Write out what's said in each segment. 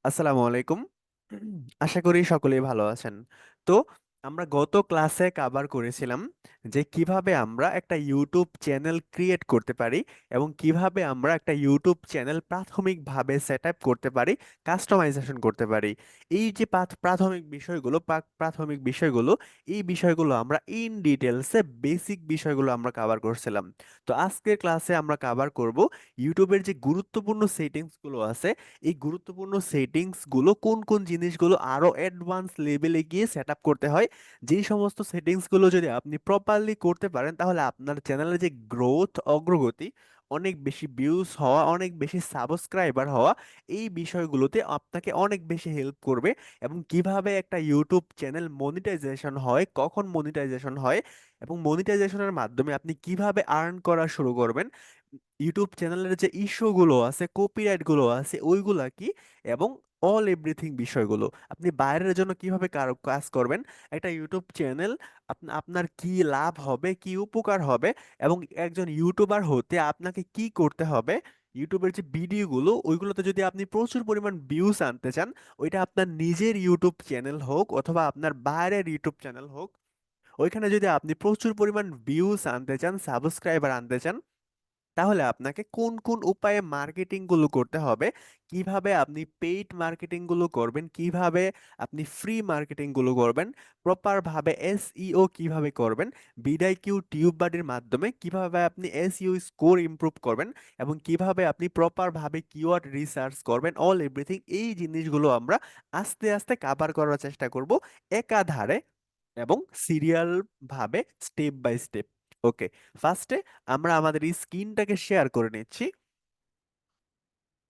আসসালামু আলাইকুম। আশা করি সকলেই ভালো আছেন। তো আমরা গত ক্লাসে কভার করেছিলাম যে কিভাবে আমরা একটা ইউটিউব চ্যানেল ক্রিয়েট করতে পারি এবং কিভাবে আমরা একটা ইউটিউব চ্যানেল প্রাথমিকভাবে সেট আপ করতে পারি, কাস্টমাইজেশন করতে পারি। এই যে প্রাথমিক বিষয়গুলো, এই বিষয়গুলো আমরা ইন ডিটেলসে বেসিক বিষয়গুলো আমরা কভার করছিলাম। তো আজকের ক্লাসে আমরা কভার করব ইউটিউবের যে গুরুত্বপূর্ণ সেটিংস গুলো আছে, এই গুরুত্বপূর্ণ সেটিংস গুলো কোন কোন জিনিসগুলো আরো অ্যাডভান্স লেভেলে গিয়ে সেট আপ করতে হয়। যেই সমস্ত সেটিংস গুলো যদি আপনি প্রপারলি করতে পারেন তাহলে আপনার চ্যানেলের যে গ্রোথ, অগ্রগতি, অনেক বেশি ভিউজ হওয়া, অনেক বেশি সাবস্ক্রাইবার হওয়া, এই বিষয়গুলোতে আপনাকে অনেক বেশি হেল্প করবে। এবং কিভাবে একটা ইউটিউব চ্যানেল মনিটাইজেশন হয়, কখন মনিটাইজেশন হয়, এবং মনিটাইজেশনের মাধ্যমে আপনি কিভাবে আর্ন করা শুরু করবেন, ইউটিউব চ্যানেলের যে ইস্যুগুলো আছে, কপিরাইট গুলো আছে, ওইগুলা কি, এবং অল এভরিথিং বিষয়গুলো আপনি বাইরের জন্য কিভাবে কাজ করবেন, একটা ইউটিউব চ্যানেল আপনার কি লাভ হবে, কি উপকার হবে, এবং একজন ইউটিউবার হতে আপনাকে কি করতে হবে। ইউটিউবের যে ভিডিওগুলো, ওইগুলোতে যদি আপনি প্রচুর পরিমাণ ভিউজ আনতে চান, ওইটা আপনার নিজের ইউটিউব চ্যানেল হোক অথবা আপনার বাইরের ইউটিউব চ্যানেল হোক, ওইখানে যদি আপনি প্রচুর পরিমাণ ভিউজ আনতে চান, সাবস্ক্রাইবার আনতে চান, তাহলে আপনাকে কোন কোন উপায়ে মার্কেটিং গুলো করতে হবে, কিভাবে আপনি পেইড মার্কেটিং গুলো করবেন, কিভাবে আপনি ফ্রি মার্কেটিং গুলো করবেন, প্রপার ভাবে এসইও কিভাবে করবেন, বিডাইকিউ টিউব বাডির মাধ্যমে কিভাবে আপনি এসইও স্কোর ইমপ্রুভ করবেন, এবং কিভাবে আপনি প্রপার ভাবে কিওয়ার্ড রিসার্চ করবেন, অল এভরিথিং এই জিনিসগুলো আমরা আস্তে আস্তে কাভার করার চেষ্টা করব, একাধারে এবং সিরিয়াল ভাবে, স্টেপ বাই স্টেপ। ওকে, ফার্স্টে আমরা আমাদের স্ক্রিনটাকে শেয়ার করে নিচ্ছি।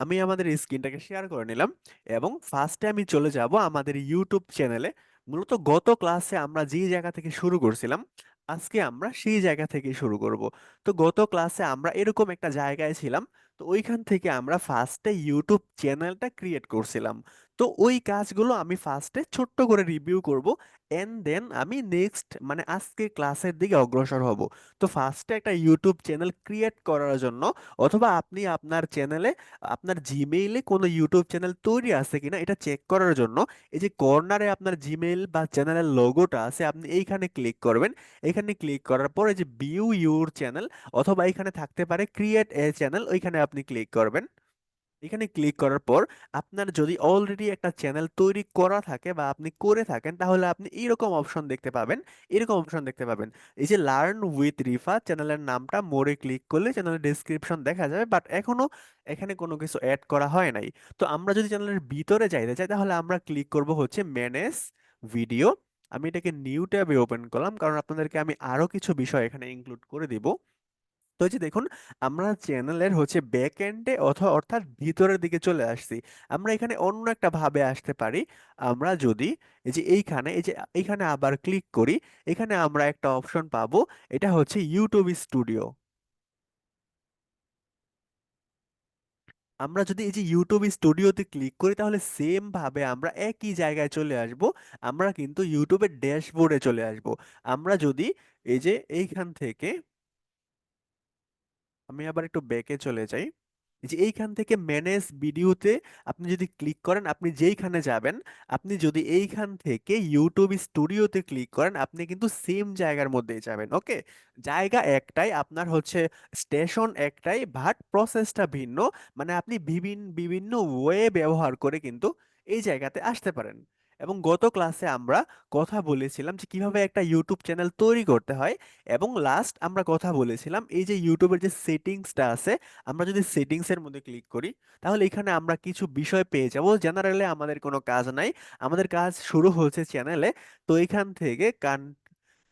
আমি আমাদের স্ক্রিনটাকে শেয়ার করে নিলাম এবং ফার্স্টে আমি চলে যাব আমাদের ইউটিউব চ্যানেলে। মূলত গত ক্লাসে আমরা যেই জায়গা থেকে শুরু করছিলাম, আজকে আমরা সেই জায়গা থেকে শুরু করব। তো গত ক্লাসে আমরা এরকম একটা জায়গায় ছিলাম। তো ওইখান থেকে আমরা ফার্স্টে ইউটিউব চ্যানেলটা ক্রিয়েট করছিলাম। তো ওই কাজগুলো আমি ফার্স্টে ছোট্ট করে রিভিউ করব, এন্ড দেন আমি নেক্সট মানে আজকের ক্লাসের দিকে অগ্রসর হব। তো ফার্স্টে একটা ইউটিউব চ্যানেল ক্রিয়েট করার জন্য, অথবা আপনি আপনার চ্যানেলে, আপনার জিমেইলে কোনো ইউটিউব চ্যানেল তৈরি আছে কিনা এটা চেক করার জন্য, এই যে কর্নারে আপনার জিমেইল বা চ্যানেলের লোগোটা আছে, আপনি এইখানে ক্লিক করবেন। এখানে ক্লিক করার পর এই যে ভিউ ইউর চ্যানেল, অথবা এখানে থাকতে পারে ক্রিয়েট এ চ্যানেল, ওইখানে আপনি ক্লিক করবেন। এখানে ক্লিক করার পর আপনার যদি অলরেডি একটা চ্যানেল তৈরি করা থাকে বা আপনি করে থাকেন, তাহলে আপনি এইরকম অপশন দেখতে পাবেন। এরকম অপশন দেখতে পাবেন, এই যে লার্ন উইথ রিফা, চ্যানেলের নামটা মোরে ক্লিক করলে চ্যানেলের ডেসক্রিপশন দেখা যাবে, বাট এখনো এখানে কোনো কিছু অ্যাড করা হয় নাই। তো আমরা যদি চ্যানেলের ভিতরে যাইতে চাই তাহলে আমরা ক্লিক করব হচ্ছে ম্যানেজ ভিডিও। আমি এটাকে নিউ ট্যাবে ওপেন করলাম কারণ আপনাদেরকে আমি আরো কিছু বিষয় এখানে ইনক্লুড করে দিব। তো এই যে দেখুন, আমরা চ্যানেলের হচ্ছে ব্যাক এন্ডে অথবা অর্থাৎ ভিতরের দিকে চলে আসছি। আমরা এখানে অন্য একটা ভাবে আসতে পারি। আমরা যদি এই যে এইখানে আবার ক্লিক করি, এখানে আমরা একটা অপশন পাবো, এটা হচ্ছে ইউটিউব স্টুডিও। আমরা যদি এই যে ইউটিউব স্টুডিওতে ক্লিক করি তাহলে সেম ভাবে আমরা একই জায়গায় চলে আসব। আমরা কিন্তু ইউটিউবের ড্যাশবোর্ডে চলে আসব। আমরা যদি এই যে এইখান থেকে, আমি আবার একটু ব্যাকে চলে যাই, এই যে এইখান থেকে ম্যানেজ ভিডিওতে আপনি যদি ক্লিক করেন, আপনি যেইখানে যাবেন, আপনি যদি এইখান থেকে ইউটিউব স্টুডিওতে ক্লিক করেন, আপনি কিন্তু সেম জায়গার মধ্যেই যাবেন। ওকে, জায়গা একটাই, আপনার হচ্ছে স্টেশন একটাই, বাট প্রসেসটা ভিন্ন। মানে আপনি বিভিন্ন বিভিন্ন ওয়ে ব্যবহার করে কিন্তু এই জায়গাতে আসতে পারেন। এবং গত ক্লাসে আমরা কথা বলেছিলাম যে কিভাবে একটা ইউটিউব চ্যানেল তৈরি করতে হয়, এবং লাস্ট আমরা কথা বলেছিলাম এই যে ইউটিউবের যে সেটিংসটা আছে, আমরা যদি সেটিংস এর মধ্যে ক্লিক করি তাহলে এখানে আমরা কিছু বিষয় পেয়ে যাব। জেনারেলে আমাদের কোনো কাজ নাই, আমাদের কাজ শুরু হচ্ছে চ্যানেলে। তো এখান থেকে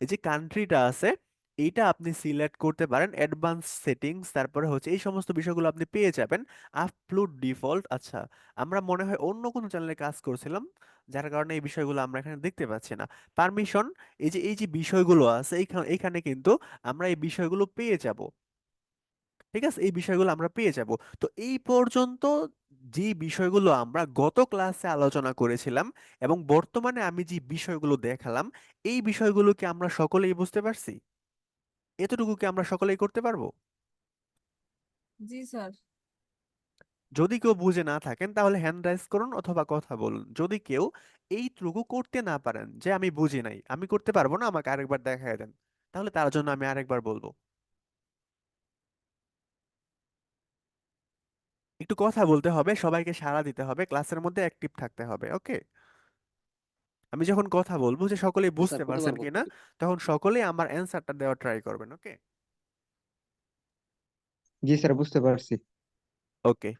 এই যে কান্ট্রিটা আছে, এইটা আপনি সিলেক্ট করতে পারেন, অ্যাডভান্স সেটিংস, তারপরে হচ্ছে এই সমস্ত বিষয়গুলো আপনি পেয়ে যাবেন। আপলোড ডিফল্ট, আচ্ছা, আমরা মনে হয় অন্য কোনো চ্যানেলে কাজ করছিলাম, যার কারণে এই বিষয়গুলো আমরা এখানে দেখতে পাচ্ছি না। পারমিশন, এই যে বিষয়গুলো আছে এইখানে এখানে কিন্তু আমরা এই বিষয়গুলো পেয়ে যাব। ঠিক আছে, এই বিষয়গুলো আমরা পেয়ে যাব। তো এই পর্যন্ত যে বিষয়গুলো আমরা গত ক্লাসে আলোচনা করেছিলাম এবং বর্তমানে আমি যে বিষয়গুলো দেখালাম, এই বিষয়গুলো কি আমরা সকলেই বুঝতে পারছি? এতটুকু কি আমরা সকলেই করতে পারবো? জি স্যার। যদি কেউ বুঝে না থাকেন তাহলে হ্যান্ড রাইজ করুন অথবা কথা বলুন। যদি কেউ এইটুকু করতে না পারেন যে আমি বুঝি নাই, আমি করতে পারবো না, আমাকে আরেকবার দেখায় দেন, তাহলে তার জন্য আমি আরেকবার বলবো। একটু কথা বলতে হবে, সবাইকে সাড়া দিতে হবে, ক্লাসের মধ্যে অ্যাক্টিভ থাকতে হবে, ওকে? আমি যখন কথা বলবো যে সকলেই স্যার বুঝতে পারছেন কতবার কিনা, বলতে? তখন সকলেই আমার অ্যান্সারটা দেওয়ার ট্রাই করবেন, ওকে? জি স্যার, বুঝতে পারছি। ওকে।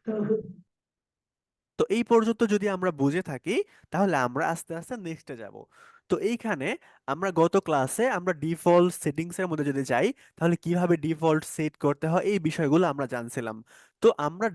তো এই পর্যন্ত যদি আমরা বুঝে থাকি তাহলে আমরা আস্তে আস্তে নেক্সটে যাব। তো এইখানে আমরা গত ক্লাসে আমরা ডিফল্ট সেটিংস এর মধ্যে যদি যাই, তাহলে কিভাবে ডিফল্ট সেট করতে হয় এই বিষয়গুলো আমরা জানছিলাম। তো আমরা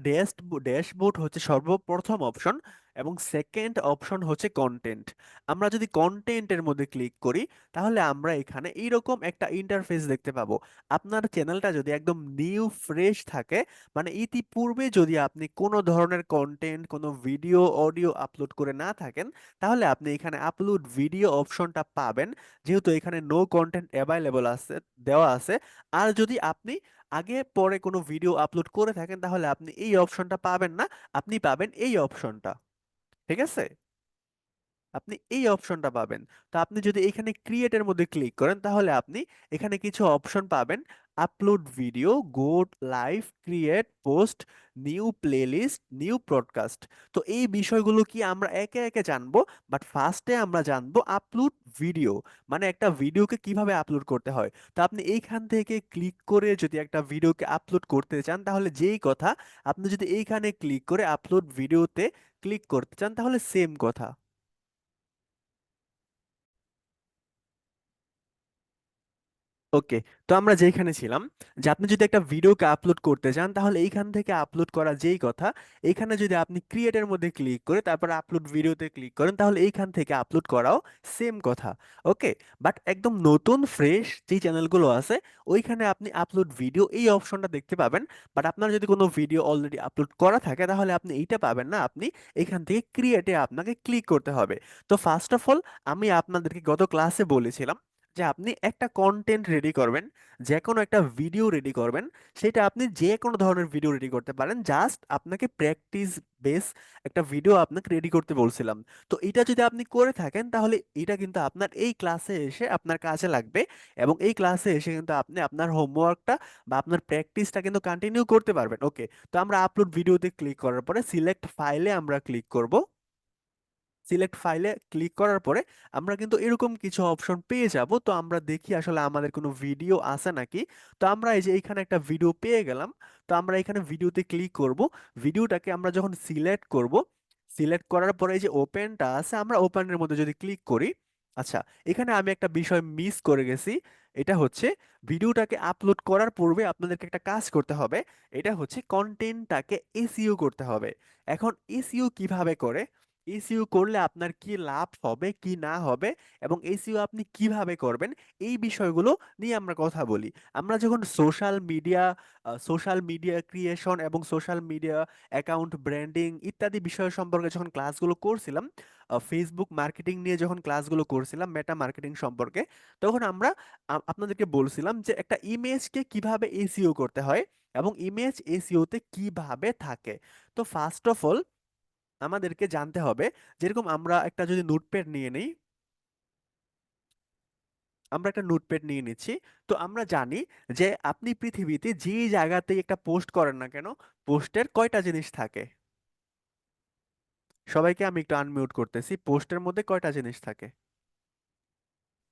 ড্যাশবোর্ড হচ্ছে সর্বপ্রথম অপশন, এবং সেকেন্ড অপশন হচ্ছে কন্টেন্ট। আমরা যদি কন্টেন্টের মধ্যে ক্লিক করি তাহলে আমরা এখানে এইরকম একটা ইন্টারফেস দেখতে পাবো। আপনার চ্যানেলটা যদি একদম নিউ ফ্রেশ থাকে, মানে ইতিপূর্বে যদি আপনি কোনো ধরনের কন্টেন্ট, কোনো ভিডিও অডিও আপলোড করে না থাকেন, তাহলে আপনি এখানে আপলোড ভিডিও অপশনটা পাবেন, যেহেতু এখানে নো কন্টেন্ট অ্যাভাইলেবল আছে দেওয়া আছে। আর যদি আপনি আগে পরে কোনো ভিডিও আপলোড করে থাকেন তাহলে আপনি এই অপশনটা পাবেন না, আপনি পাবেন এই অপশনটা। ঠিক আছে? আপনি এই অপশনটা পাবেন। তো আপনি যদি এখানে ক্রিয়েটের মধ্যে ক্লিক করেন তাহলে আপনি এখানে কিছু অপশন পাবেন: আপলোড ভিডিও, গো live, create post, new playlist, new broadcast. তো এই বিষয়গুলো কি আমরা একে একে জানবো, বাট ফার্স্টে আমরা জানবো আপলোড ভিডিও, মানে একটা ভিডিওকে কিভাবে আপলোড করতে হয়। তো আপনি এইখান থেকে ক্লিক করে যদি একটা ভিডিওকে আপলোড করতে চান তাহলে যেই কথা, আপনি যদি এইখানে ক্লিক করে আপলোড ভিডিওতে ক্লিক করতে চান তাহলে সেম কথা। ওকে। তো আমরা যেখানে ছিলাম, যে আপনি যদি একটা ভিডিওকে আপলোড করতে চান তাহলে এইখান থেকে আপলোড করা যেই কথা, এইখানে যদি আপনি ক্রিয়েটের মধ্যে ক্লিক করে তারপর আপলোড ভিডিওতে ক্লিক করেন তাহলে এইখান থেকে আপলোড করাও সেম কথা। ওকে। বাট একদম নতুন ফ্রেশ যেই চ্যানেলগুলো আছে ওইখানে আপনি আপলোড ভিডিও এই অপশনটা দেখতে পাবেন। বাট আপনার যদি কোনো ভিডিও অলরেডি আপলোড করা থাকে তাহলে আপনি এইটা পাবেন না, আপনি এখান থেকে ক্রিয়েটে আপনাকে ক্লিক করতে হবে। তো ফার্স্ট অফ অল আমি আপনাদেরকে গত ক্লাসে বলেছিলাম যে আপনি একটা কন্টেন্ট রেডি করবেন, যে কোনো একটা ভিডিও রেডি করবেন। সেটা আপনি যে কোনো ধরনের ভিডিও রেডি করতে পারেন, জাস্ট আপনাকে প্র্যাকটিস বেস একটা ভিডিও আপনাকে রেডি করতে বলছিলাম। তো এটা যদি আপনি করে থাকেন তাহলে এটা কিন্তু আপনার এই ক্লাসে এসে আপনার কাজে লাগবে, এবং এই ক্লাসে এসে কিন্তু আপনি আপনার হোমওয়ার্কটা বা আপনার প্র্যাকটিসটা কিন্তু কন্টিনিউ করতে পারবেন, ওকে? তো আমরা আপলোড ভিডিওতে ক্লিক করার পরে সিলেক্ট ফাইলে আমরা ক্লিক করব। সিলেক্ট ফাইলে ক্লিক করার পরে আমরা কিন্তু এরকম কিছু অপশন পেয়ে যাব। তো আমরা দেখি আসলে আমাদের কোনো ভিডিও আছে নাকি। তো আমরা এই যে এখানে একটা ভিডিও পেয়ে গেলাম। তো আমরা এখানে ভিডিওতে ক্লিক করব। ভিডিওটাকে আমরা যখন সিলেক্ট করব, সিলেক্ট করার পরে এই যে ওপেনটা আছে, আমরা ওপেনের মধ্যে যদি ক্লিক করি, আচ্ছা, এখানে আমি একটা বিষয় মিস করে গেছি। এটা হচ্ছে ভিডিওটাকে আপলোড করার পূর্বে আপনাদেরকে একটা কাজ করতে হবে। এটা হচ্ছে কন্টেন্টটাকে এসইও করতে হবে। এখন এসইও কিভাবে করে, এসইও করলে আপনার কি লাভ হবে কি না হবে, এবং এসইও আপনি কিভাবে করবেন, এই বিষয়গুলো নিয়ে আমরা কথা বলি। আমরা যখন সোশ্যাল মিডিয়া ক্রিয়েশন এবং সোশ্যাল মিডিয়া অ্যাকাউন্ট ব্র্যান্ডিং ইত্যাদি বিষয় সম্পর্কে যখন ক্লাসগুলো করছিলাম, ফেসবুক মার্কেটিং নিয়ে যখন ক্লাসগুলো করছিলাম, মেটা মার্কেটিং সম্পর্কে, তখন আমরা আপনাদেরকে বলছিলাম যে একটা ইমেজকে কিভাবে এসইও করতে হয় এবং ইমেজ এসইওতে কিভাবে থাকে। তো ফার্স্ট অফ অল আমাদেরকে জানতে হবে, যেরকম আমরা একটা যদি নোটপ্যাড নিয়ে নেই, আমরা একটা নোটপ্যাড নিয়ে নিচ্ছি। তো আমরা জানি যে আপনি পৃথিবীতে যে জায়গাতেই একটা পোস্ট করেন না কেন, পোস্টের কয়টা জিনিস থাকে? সবাইকে আমি একটু আনমিউট করতেছি, পোস্টের মধ্যে কয়টা জিনিস থাকে?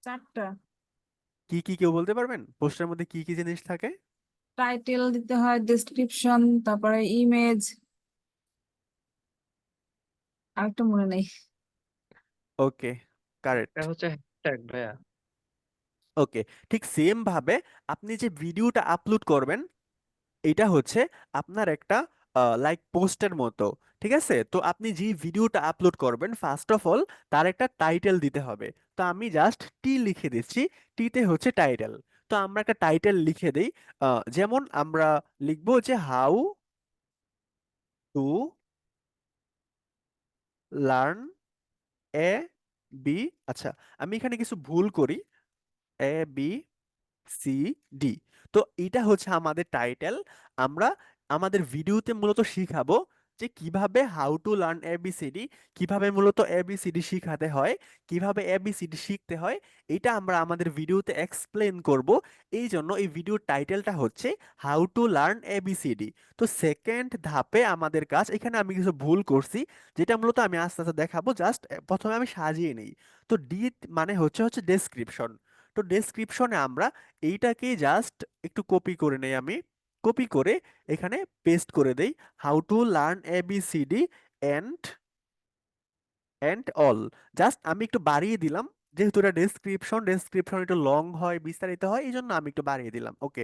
4টা। কি কি কেউ বলতে পারবেন পোস্টের মধ্যে কি কি জিনিস থাকে? টাইটেল দিতে হয়, ডেসক্রিপশন, তারপরে ইমেজ, আর একটা মনে নেই। ওকে, কারেক্ট। এটা হচ্ছে হ্যাশট্যাগ ভাইয়া। ওকে, ঠিক সেম ভাবে আপনি যে ভিডিওটা আপলোড করবেন, এটা হচ্ছে আপনার একটা লাইক পোস্টের মতো। ঠিক আছে? তো আপনি যে ভিডিওটা আপলোড করবেন ফার্স্ট অফ অল তার একটা টাইটেল দিতে হবে। তো আমি জাস্ট টি লিখে দিচ্ছি, টিতে হচ্ছে টাইটেল। তো আমরা একটা টাইটেল লিখে দেই, যেমন আমরা লিখবো যে how to learn A B. আচ্ছা, আমি এখানে কিছু ভুল করি, এ বি সি ডি। তো এটা হচ্ছে আমাদের টাইটেল। আমরা আমাদের ভিডিওতে মূলত শিখাবো যে কিভাবে হাউ টু লার্ন এবিসিডি, কিভাবে মূলত এবিসিডি শিখাতে হয়, কিভাবে এবিসিডি শিখতে হয়, এটা আমরা আমাদের ভিডিওতে এক্সপ্লেন করব। এই জন্য এই ভিডিওর টাইটেলটা হচ্ছে হাউ টু লার্ন এবিসিডি। তো সেকেন্ড ধাপে আমাদের কাজ, এখানে আমি কিছু ভুল করছি যেটা মূলত আমি আস্তে আস্তে দেখাবো। জাস্ট প্রথমে আমি সাজিয়ে নেই। তো ডি মানে হচ্ছে ডেসক্রিপশন। তো ডেসক্রিপশনে আমরা এইটাকে জাস্ট একটু কপি করে নেই, আমি কপি করে এখানে পেস্ট করে দেই, how to learn ABCD and and all. Just আমি একটু বাড়িয়ে দিলাম, যেহেতু এটা ডেসক্রিপশন, ডেসক্রিপশন একটু লং হয়, বিস্তারিত হয়, এই জন্য আমি একটু বাড়িয়ে দিলাম। ওকে।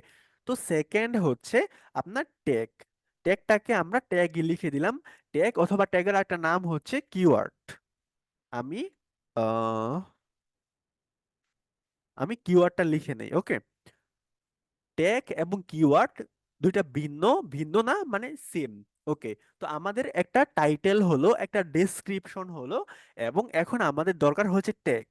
তো সেকেন্ড হচ্ছে আপনার ট্যাগ। ট্যাগটাকে আমরা ট্যাগে লিখে দিলাম। ট্যাগ অথবা ট্যাগের একটা নাম হচ্ছে কিওয়ার্ড। আমি আহ আমি কিওয়ার্ডটা লিখে নেই। ওকে। ট্যাগ এবং কিওয়ার্ড দুইটা ভিন্ন, ভিন্ন না মানে সেম। ওকে। তো আমাদের একটা টাইটেল হলো, একটা ডেসক্রিপশন হলো, এবং এখন আমাদের দরকার হচ্ছে ট্যাগ।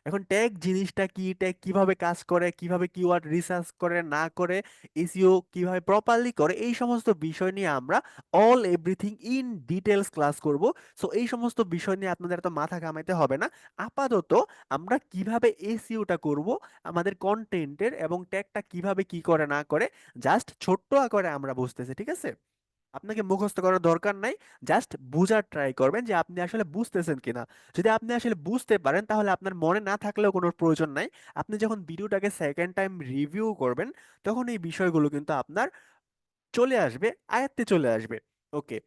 এখন ট্যাগ জিনিসটা কি, ট্যাগ কিভাবে কাজ করে, কিভাবে কিওয়ার্ড রিসার্চ করে না করে, এসইও কিভাবে প্রপারলি করে, এই সমস্ত বিষয় নিয়ে আমরা all everything in details class করব। সো এই সমস্ত বিষয় নিয়ে আপনাদের এত মাথা ঘামাইতে হবে না। আপাতত আমরা কিভাবে এসইওটা করব, আমাদের কন্টেন্টের এবং ট্যাগটা কিভাবে কি করে না করে, জাস্ট ছোট্ট আকারে আমরা বুঝতেছি, ঠিক আছে? আপনাকে মুখস্থ করার দরকার নাই, জাস্ট বুঝার ট্রাই করবেন যে আপনি আসলে বুঝতেছেন কিনা। যদি আপনি আসলে বুঝতে পারেন তাহলে আপনার মনে না থাকলেও কোনো প্রয়োজন নাই। আপনি যখন ভিডিওটাকে সেকেন্ড টাইম রিভিউ করবেন তখন এই বিষয়গুলো কিন্তু আপনার চলে আসবে, আয়ত্তে চলে আসবে। ওকে।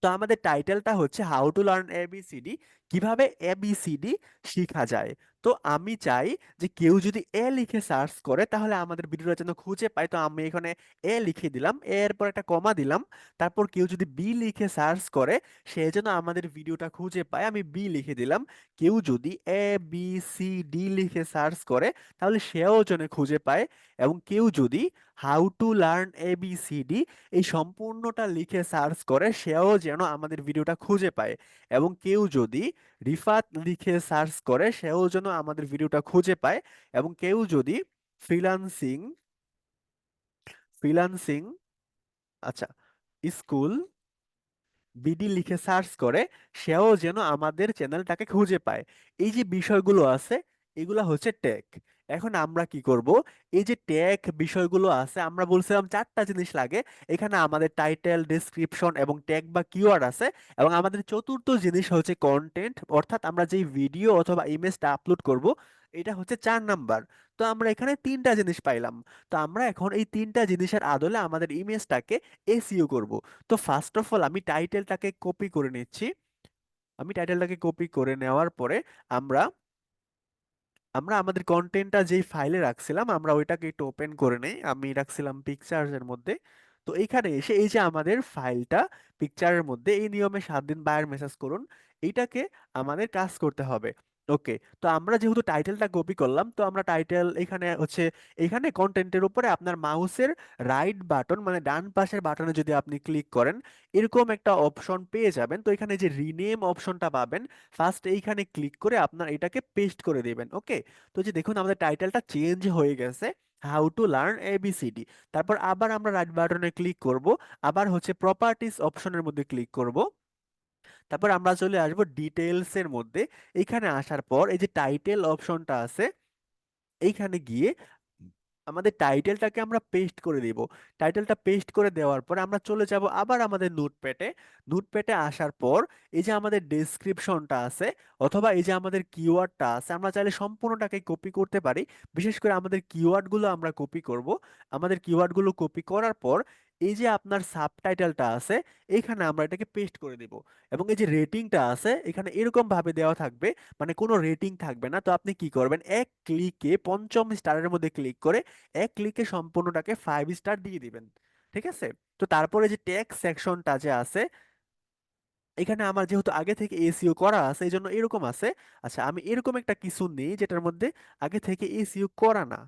তো আমাদের টাইটেলটা হচ্ছে হাউ টু লার্ন এবিসিডি, কিভাবে এবিসিডি শিখা যায়। তো আমি চাই যে কেউ যদি এ লিখে সার্চ করে তাহলে আমাদের ভিডিওটা যেন খুঁজে পায়। তো আমি এখানে এ লিখে দিলাম, এরপর একটা কমা দিলাম। তারপর কেউ যদি বি লিখে সার্চ করে সে যেন আমাদের ভিডিওটা খুঁজে পায়, আমি বি লিখে দিলাম। কেউ যদি এ বি সি ডি লিখে সার্চ করে তাহলে সেও যেন খুঁজে পায়। এবং কেউ যদি হাউ টু লার্ন এবিসিডি এই সম্পূর্ণটা লিখে সার্চ করে সেও যেন আমাদের ভিডিওটা খুঁজে পায়। এবং কেউ যদি রিফাত লিখে সার্চ করে সেও যেন আমাদের ভিডিওটা খুঁজে পায়। এবং কেউ যদি ফ্রিল্যান্সিং ফ্রিল্যান্সিং আচ্ছা স্কুল বিডি লিখে সার্চ করে সেও যেন আমাদের চ্যানেলটাকে খুঁজে পায়। এই যে বিষয়গুলো আছে এগুলা হচ্ছে ট্যাগ। এখন আমরা কি করব, এই যে ট্যাগ বিষয়গুলো আছে, আমরা বলছিলাম চারটা জিনিস লাগে। এখানে আমাদের টাইটেল, ডেসক্রিপশন এবং ট্যাগ বা কিওয়ার্ড আছে। এবং আমাদের চতুর্থ জিনিস হচ্ছে কন্টেন্ট, অর্থাৎ আমরা যেই ভিডিও অথবা ইমেজটা আপলোড করব, এটা হচ্ছে 4 নাম্বার। তো আমরা এখানে তিনটা জিনিস পাইলাম। তো আমরা এখন এই তিনটা জিনিসের আদলে আমাদের ইমেজটাকে এসইও করব। তো ফার্স্ট অফ অল আমি টাইটেলটাকে কপি করে নিচ্ছি। আমি টাইটেলটাকে কপি করে নেওয়ার পরে আমরা আমরা আমাদের কন্টেন্টটা যেই ফাইলে রাখছিলাম আমরা ওইটাকে একটু ওপেন করে নেই। আমি রাখছিলাম পিকচার্স এর মধ্যে। তো এইখানে এসে এই যে আমাদের ফাইলটা পিকচারের মধ্যে, এই নিয়মে 7 দিন বায়ার মেসেজ করুন, এইটাকে আমাদের কাজ করতে হবে। ওকে। তো আমরা যেহেতু টাইটেলটা কপি করলাম, তো আমরা টাইটেল এখানে হচ্ছে, এখানে কন্টেন্টের উপরে আপনার মাউসের রাইট বাটন মানে ডান পাশের বাটনে যদি আপনি ক্লিক করেন এরকম একটা অপশন পেয়ে যাবেন। তো এখানে যে রিনেম অপশনটা পাবেন, ফার্স্ট এইখানে ক্লিক করে আপনার এটাকে পেস্ট করে দিবেন। ওকে। তো যে দেখুন আমাদের টাইটেলটা চেঞ্জ হয়ে গেছে, হাউ টু লার্ন এবিসিডি। তারপর আবার আমরা রাইট বাটনে ক্লিক করব, আবার হচ্ছে প্রপার্টিস অপশনের মধ্যে ক্লিক করব। তারপর আমরা চলে আসব ডিটেলস এর মধ্যে। এখানে আসার পর এই যে টাইটেল অপশনটা আছে, এইখানে গিয়ে আমাদের টাইটেলটাকে আমরা পেস্ট করে দিব। টাইটেলটা পেস্ট করে দেওয়ার পর আমরা চলে যাব আবার আমাদের নোটপ্যাডে। নোটপ্যাডে আসার পর এই যে আমাদের ডেসক্রিপশনটা আছে অথবা এই যে আমাদের কিওয়ার্ডটা আছে, আমরা চাইলে সম্পূর্ণটাকে কপি করতে পারি। বিশেষ করে আমাদের কিওয়ার্ডগুলো আমরা কপি করব। আমাদের কিওয়ার্ডগুলো কপি করার পর এই যে আপনার সাবটাইটেলটা আছে এখানে আমরা এটাকে পেস্ট করে দিব। এবং এই যে রেটিংটা আছে এখানে এরকম ভাবে দেওয়া থাকবে, মানে কোনো রেটিং থাকবে না। তো আপনি কি করবেন, এক ক্লিকে পঞ্চম স্টারের মধ্যে ক্লিক করে এক ক্লিকে সম্পূর্ণটাকে 5 স্টার দিয়ে দিবেন। ঠিক আছে। তো তারপরে যে ট্যাগ সেকশনটা যে আছে, এখানে আমার যেহেতু আগে থেকে এসইও করা আছে এই জন্য এরকম আছে। আচ্ছা আমি এরকম একটা কিছু নেই যেটার মধ্যে আগে থেকে এসইও করা না,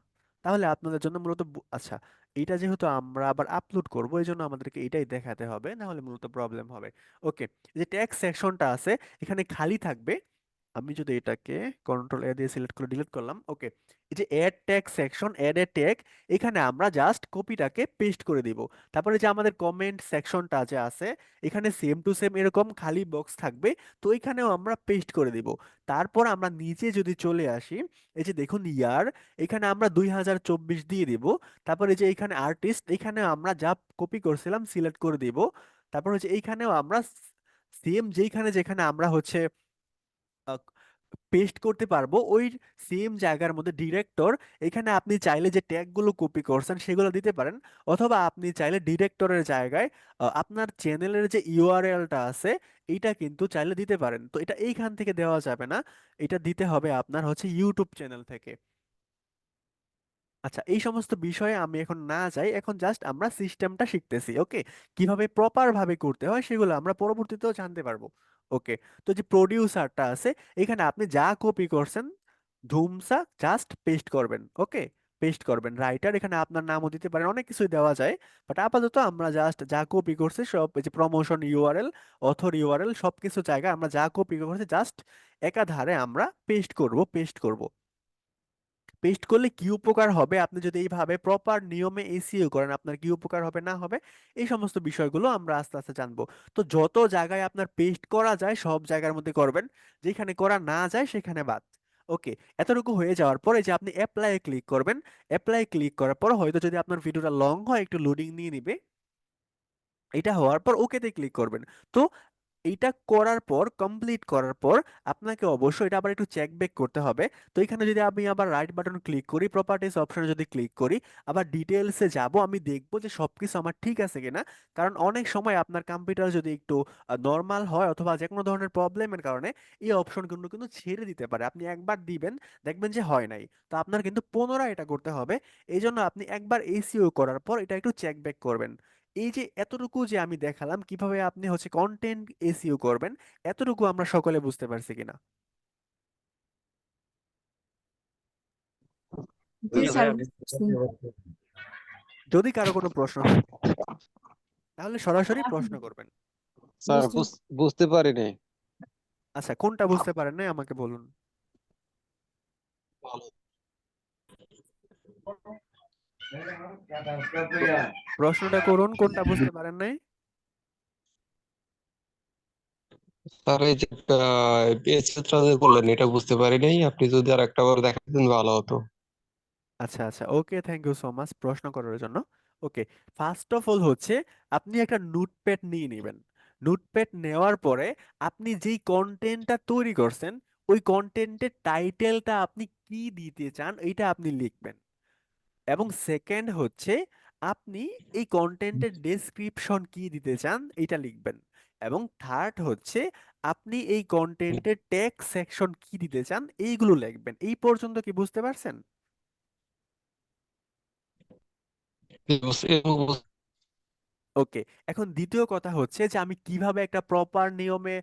তাহলে আপনাদের জন্য মূলত আচ্ছা এইটা যেহেতু আমরা আবার আপলোড করব এই জন্য আমাদেরকে এটাই দেখাতে হবে, না হলে মূলত প্রবলেম হবে। ওকে। যে ট্যাগ সেকশনটা আছে এখানে খালি থাকবে, আমি যদি এটাকে কন্ট্রোল এ দিয়ে সিলেক্ট করে ডিলিট করলাম, ওকে। এই যে add tag section, add a tag, এখানে আমরা জাস্ট কপিটাকে পেস্ট করে দিব। তারপরে যে আমাদের কমেন্ট সেকশনটা যে আছে, এখানে সেম টু সেম এরকম খালি বক্স থাকবে, তো এখানেও আমরা পেস্ট করে দিব। তারপর আমরা নিচে যদি চলে আসি, এই যে দেখুন ইয়ার, এখানে আমরা 2024 দিয়ে দিব। তারপরে যে এখানে আর্টিস্ট, এখানে আমরা যা কপি করছিলাম সিলেক্ট করে দিব। তারপর হচ্ছে এইখানেও আমরা সেম যেখানে যেখানে আমরা হচ্ছে পেস্ট করতে পারবো, ওই সেম জায়গার মধ্যে ডিরেক্টর, এখানে আপনি চাইলে যে ট্যাগগুলো কপি করছেন সেগুলো দিতে পারেন। অথবা আপনি চাইলে ডিরেক্টরের জায়গায় আপনার চ্যানেলের যে ইউআরএলটা আছে এইটা কিন্তু চাইলে দিতে পারেন। তো এটা এইখান থেকে দেওয়া যাবে না, এটা দিতে হবে আপনার হচ্ছে ইউটিউব চ্যানেল থেকে। আচ্ছা, এই সমস্ত বিষয়ে আমি এখন না যাই, এখন জাস্ট আমরা সিস্টেমটা শিখতেছি, ওকে। কিভাবে প্রপার ভাবে করতে হয় সেগুলো আমরা পরবর্তীতেও জানতে পারবো, ওকে। তো যে প্রোডিউসারটা আছে, এখানে আপনি যা কপি করছেন ধুমসা জাস্ট পেস্ট করবেন, ওকে। পেস্ট করবেন। রাইটার, এখানে আপনার নামও দিতে পারেন, অনেক কিছুই দেওয়া যায়, বাট আপাতত আমরা জাস্ট যা কপি করছি সব, এই যে প্রমোশন ইউআরএল, অথর ইউআরএল, সবকিছু জায়গায় আমরা যা কপি করছি জাস্ট একাধারে আমরা পেস্ট করব। পেস্ট করলে কি উপকার হবে, আপনি যদি এইভাবে প্রপার নিয়মে এসইও করেন আপনার কি উপকার হবে না হবে, এই সমস্ত বিষয়গুলো আমরা আস্তে আস্তে জানবো। তো যত জায়গায় আপনার পেস্ট করা যায় সব জায়গার মধ্যে করবেন, যেখানে করা না যায় সেখানে বাদ, ওকে। এতটুকু হয়ে যাওয়ার পরে যে আপনি অ্যাপ্লাই ক্লিক করবেন, অ্যাপ্লাই ক্লিক করার পর হয়তো যদি আপনার ভিডিওটা লং হয় একটু লোডিং নিয়ে নিবে, এটা হওয়ার পর ওকেতে ক্লিক করবেন। তো এইটা করার পর, কমপ্লিট করার পর আপনাকে অবশ্যই এটা আবার একটু চেক ব্যাক করতে হবে। তো এখানে যদি আমি আবার রাইট বাটন ক্লিক করি, প্রপার্টিজ অপশনে যদি ক্লিক করি, আবার ডিটেলসে যাব, আমি দেখবো যে সবকিছু আমার ঠিক আছে কিনা। কারণ অনেক সময় আপনার কম্পিউটার যদি একটু নর্মাল হয় অথবা যে কোনো ধরনের প্রবলেমের কারণে এই অপশনগুলো কিন্তু ছেড়ে দিতে পারে। আপনি একবার দিবেন, দেখবেন যে হয় নাই, তো আপনার কিন্তু পুনরায় এটা করতে হবে। এই জন্য আপনি একবার এসইও করার পর এটা একটু চেক ব্যাক করবেন। এই যে এতটুকু যে আমি দেখালাম কিভাবে আপনি হচ্ছে কন্টেন্ট এসইও করবেন, এতটুকু আমরা সকলে বুঝতে পারছি কিনা? জি হ্যাঁ স্যার, ভাইয়া, বুঝতে পারছি। বুঝতে পারছি। যদি কারো কোনো প্রশ্ন থাকে তাহলে সরাসরি প্রশ্ন করবেন। স্যার বুঝতে বুঝতে পারি নাই। আচ্ছা, কোনটা বুঝতে পারেন নাই আমাকে বলুন। প্রশ্নটা করুন, কোনটা বুঝতে পারেন নাই। স্যার এই যে পেজ চিত্র যে বললেন এটা বুঝতে পারি নাই, আপনি যদি আর একটা বার দেখাতেন ভালো হতো। আচ্ছা আচ্ছা, ওকে, থ্যাংক ইউ সো মাচ প্রশ্ন করার জন্য। ওকে, ফার্স্ট অফ অল হচ্ছে আপনি একটা নোটপ্যাড নিয়ে নেবেন। নোটপ্যাড নেওয়ার পরে আপনি যেই কন্টেন্টটা তৈরি করছেন ওই কন্টেন্টের টাইটেলটা আপনি কি দিতে চান এইটা আপনি লিখবেন। এবং সেকেন্ড হচ্ছে আপনি এই কন্টেন্টের ডেসক্রিপশন কি দিতে চান এটা লিখবেন। এবং থার্ড হচ্ছে আপনি এই কন্টেন্টের ট্যাগ সেকশন কি দিতে চান এইগুলো লিখবেন। এই পর্যন্ত কি বুঝতে পারছেন? ওকে, এখন দ্বিতীয় কথা হচ্ছে যে আমি কিভাবে একটা প্রপার নিয়মে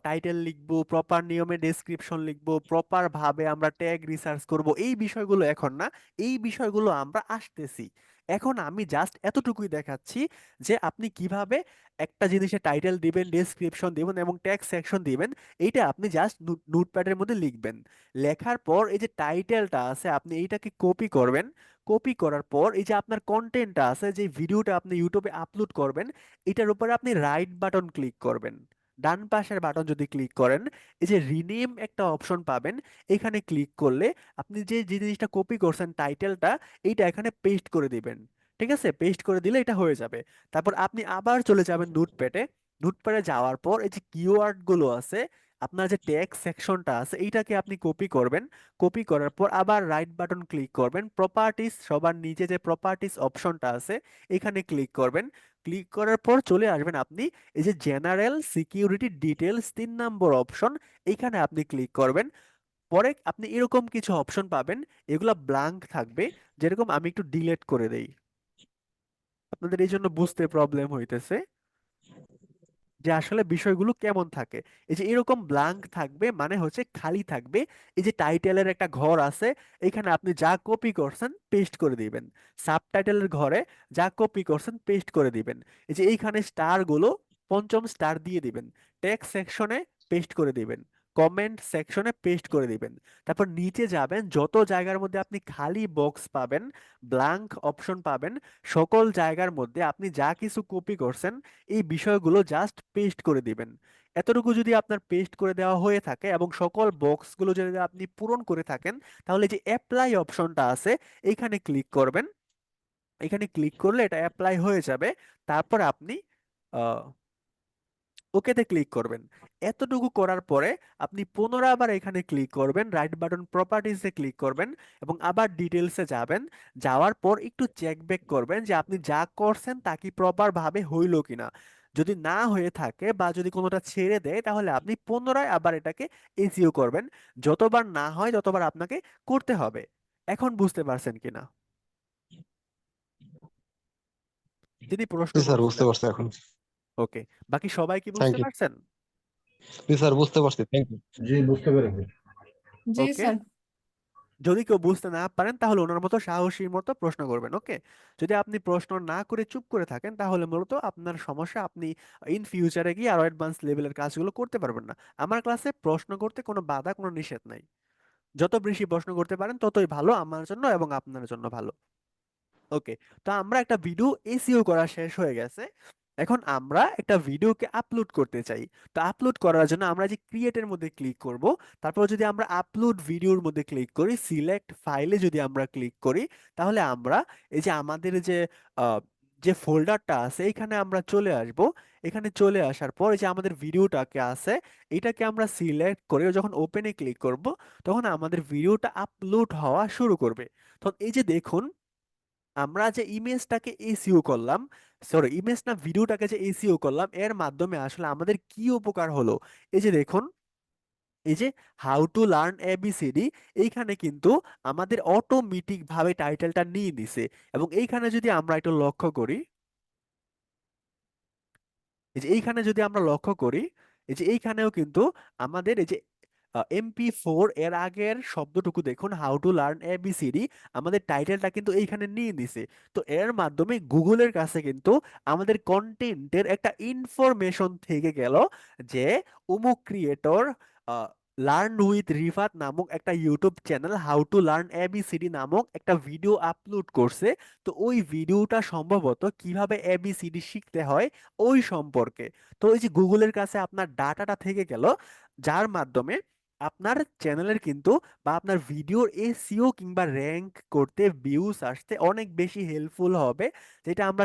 টাইটেল লিখবো, প্রপার নিয়মে ডেসক্রিপশন লিখবো, প্রপার ভাবে আমরা ট্যাগ রিসার্চ করব, এই বিষয়গুলো এখন না, এই বিষয়গুলো আমরা আসতেছি। এখন আমি জাস্ট এতটুকুই দেখাচ্ছি যে আপনি কিভাবে একটা জিনিসের টাইটেল দিবেন, ডেসক্রিপশন দিবেন এবং ট্যাগ সেকশন দিবেন। এইটা আপনি জাস্ট নোটপ্যাডের মধ্যে লিখবেন। লেখার পর এই যে টাইটেলটা আছে আপনি এইটাকে কপি করবেন। কপি করার পর এই যে আপনার কন্টেন্টটা আছে, যে ভিডিওটা আপনি ইউটিউবে আপলোড করবেন, এটার উপরে আপনি রাইট বাটন ক্লিক করবেন। ডান পাশের বাটন যদি ক্লিক করেন, এই যে রিনেম একটা অপশন পাবেন, এখানে ক্লিক করলে আপনি যে যে জিনিসটা কপি করছেন টাইটেলটা, এইটা এখানে পেস্ট করে দিবেন। ঠিক আছে, পেস্ট করে দিলে এটা হয়ে যাবে। তারপর আপনি আবার চলে যাবেন নোটপ্যাডে। নোটপ্যাডে যাওয়ার পর এই যে কিওয়ার্ড গুলো আছে, আপনার যে ট্যাগ সেকশনটা আছে এইটাকে আপনি কপি করবেন। কপি করার পর আবার রাইট বাটন ক্লিক করবেন, প্রপার্টিস সবার নিচে যে প্রপার্টিস অপশনটা আছে এখানে ক্লিক করবেন। ক্লিক করার পর চলে আসবেন আপনি এই যে জেনারেল সিকিউরিটি ডিটেলস 3 নম্বর অপশন, এইখানে আপনি ক্লিক করবেন। পরে আপনি এরকম কিছু অপশন পাবেন, এগুলা ব্ল্যাঙ্ক থাকবে। যেরকম আমি একটু ডিলিট করে দেই, আপনাদের এই জন্য বুঝতে প্রবলেম হইতেছে যে আসলে বিষয়গুলো কেমন থাকে। এই যে এরকম ব্ল্যাঙ্ক থাকবে মানে হচ্ছে খালি থাকবে। এই যে টাইটেলের একটা ঘর আছে, এখানে আপনি যা কপি করছেন পেস্ট করে দিবেন। সাবটাইটেলের ঘরে যা কপি করছেন পেস্ট করে দিবেন। এই যে এইখানে স্টার গুলো পঞ্চম স্টার দিয়ে দিবেন। টেক্সট সেকশনে পেস্ট করে দিবেন। কমেন্ট সেকশনে পেস্ট করে দিবেন। তারপর নিচে যাবেন, যত জায়গার মধ্যে আপনি খালি বক্স পাবেন, ব্ল্যাঙ্ক অপশন পাবেন, সকল জায়গার মধ্যে আপনি যা কিছু কপি করছেন এই বিষয়গুলো জাস্ট পেস্ট করে দিবেন। এতটুকু যদি আপনার পেস্ট করে দেওয়া হয়ে থাকে এবং সকল বক্সগুলো যদি আপনি পূরণ করে থাকেন, তাহলে যে অ্যাপ্লাই অপশনটা আছে এইখানে ক্লিক করবেন। এখানে ক্লিক করলে এটা অ্যাপ্লাই হয়ে যাবে। তারপর আপনি ওকেতে ক্লিক করবেন। এতটুকু করার পরে আপনি পুনরায় আবার এখানে ক্লিক করবেন, রাইট বাটন প্রপার্টিসে ক্লিক করবেন এবং আবার ডিটেলসে যাবেন। যাওয়ার পর একটু চেক ব্যাক করবেন যে আপনি যা করছেন তা কি প্রপার ভাবে হইলো কিনা। যদি না হয়ে থাকে বা যদি কোনোটা ছেড়ে দেয়, তাহলে আপনি পুনরায় আবার এটাকে এসইও করবেন। যতবার না হয় ততবার আপনাকে করতে হবে। এখন বুঝতে পারছেন কিনা যিনি প্রশ্ন জি স্যার, বুঝতে করছিলেন? পারছি এখন। ওকে, বাকি সবাই কি থ্যাংক বুঝতে ইউ। পারছেন? জি স্যার, বুঝতে পারছি, থ্যাংক ইউ। জি, বুঝতে পেরেছি। জি ওকে, স্যার। যদি কেউ বুঝতে না পারেন তাহলে ওনার মতো সাহসীর মতো প্রশ্ন করবেন। ওকে, যদি আপনি প্রশ্ন না করে চুপ করে থাকেন তাহলে মূলত আপনার সমস্যা, আপনি ইন ফিউচারে গিয়ে আরো অ্যাডভান্স লেভেলের কাজগুলো করতে পারবেন না। আমার ক্লাসে প্রশ্ন করতে কোনো বাধা, কোনো নিষেধ নাই। যত বেশি প্রশ্ন করতে পারেন ততই ভালো আমার জন্য এবং আপনার জন্য ভালো। ওকে, তো আমরা একটা ভিডিও এসইও করা শেষ হয়ে গেছে। এখন আমরা একটা ভিডিওকে আপলোড করতে চাই। তো আপলোড করার জন্য আমরা যে ক্রিয়েটের মধ্যে ক্লিক করব, তারপর যদি আমরা আপলোড ভিডিওর মধ্যে ক্লিক করি, সিলেক্ট ফাইলে যদি আমরা ক্লিক করি, তাহলে আমরা এই যে আমাদের যে আহ, যে ফোল্ডারটা আছে এখানে আমরা চলে আসব। এখানে চলে আসার পর এই যে আমাদের ভিডিওটাকে আছে, এটাকে আমরা সিলেক্ট করে যখন ওপেনে ক্লিক করব, তখন আমাদের ভিডিওটা আপলোড হওয়া শুরু করবে। তখন এই যে দেখুন, আমরা যে ইমেজটাকে এসইও করলাম, সরি ইমেজ না, ভিডিওটাকে যে এসইও করলাম, এর মাধ্যমে আসলে আমাদের কি উপকার হলো। এই যে দেখুন, এই যে হাউ টু লার্ন এবিসিডি, এইখানে কিন্তু আমাদের অটোমেটিক ভাবে টাইটেলটা নিয়ে নিছে। এবং এইখানে যদি আমরা একটু লক্ষ্য করি, এই যে এইখানে যদি আমরা লক্ষ্য করি, এই যে এইখানেও কিন্তু আমাদের এই যে MP4 এর আগের শব্দটুকু দেখুন, হাউ টু লার্ন এবিসিডি, আমাদের টাইটেলটা কিন্তু এইখানে নিয়ে নিছে। তো এর মাধ্যমে গুগলের কাছে কিন্তু আমাদের কন্টেন্টের একটা ইনফরমেশন থেকে গেল যে অমুক ক্রিয়েটর লার্ন উইথ রিফাত নামক একটা YouTube channel how to learn ABCD নামক একটা ভিডিও আপলোড করছে। তো ওই ভিডিওটা সম্ভবত কিভাবে এবিসিডি শিখতে হয় ওই সম্পর্কে। তো এই যে গুগলের কাছে আপনার ডাটাটা থেকে গেল, যার মাধ্যমে আপনার চ্যানেলের কিন্তু বা আপনার ভিডিওর এসইও কিংবা র্যাঙ্ক করতে, ভিউজ আসতে অনেক বেশি হেল্পফুল হবে, যেটা আমরা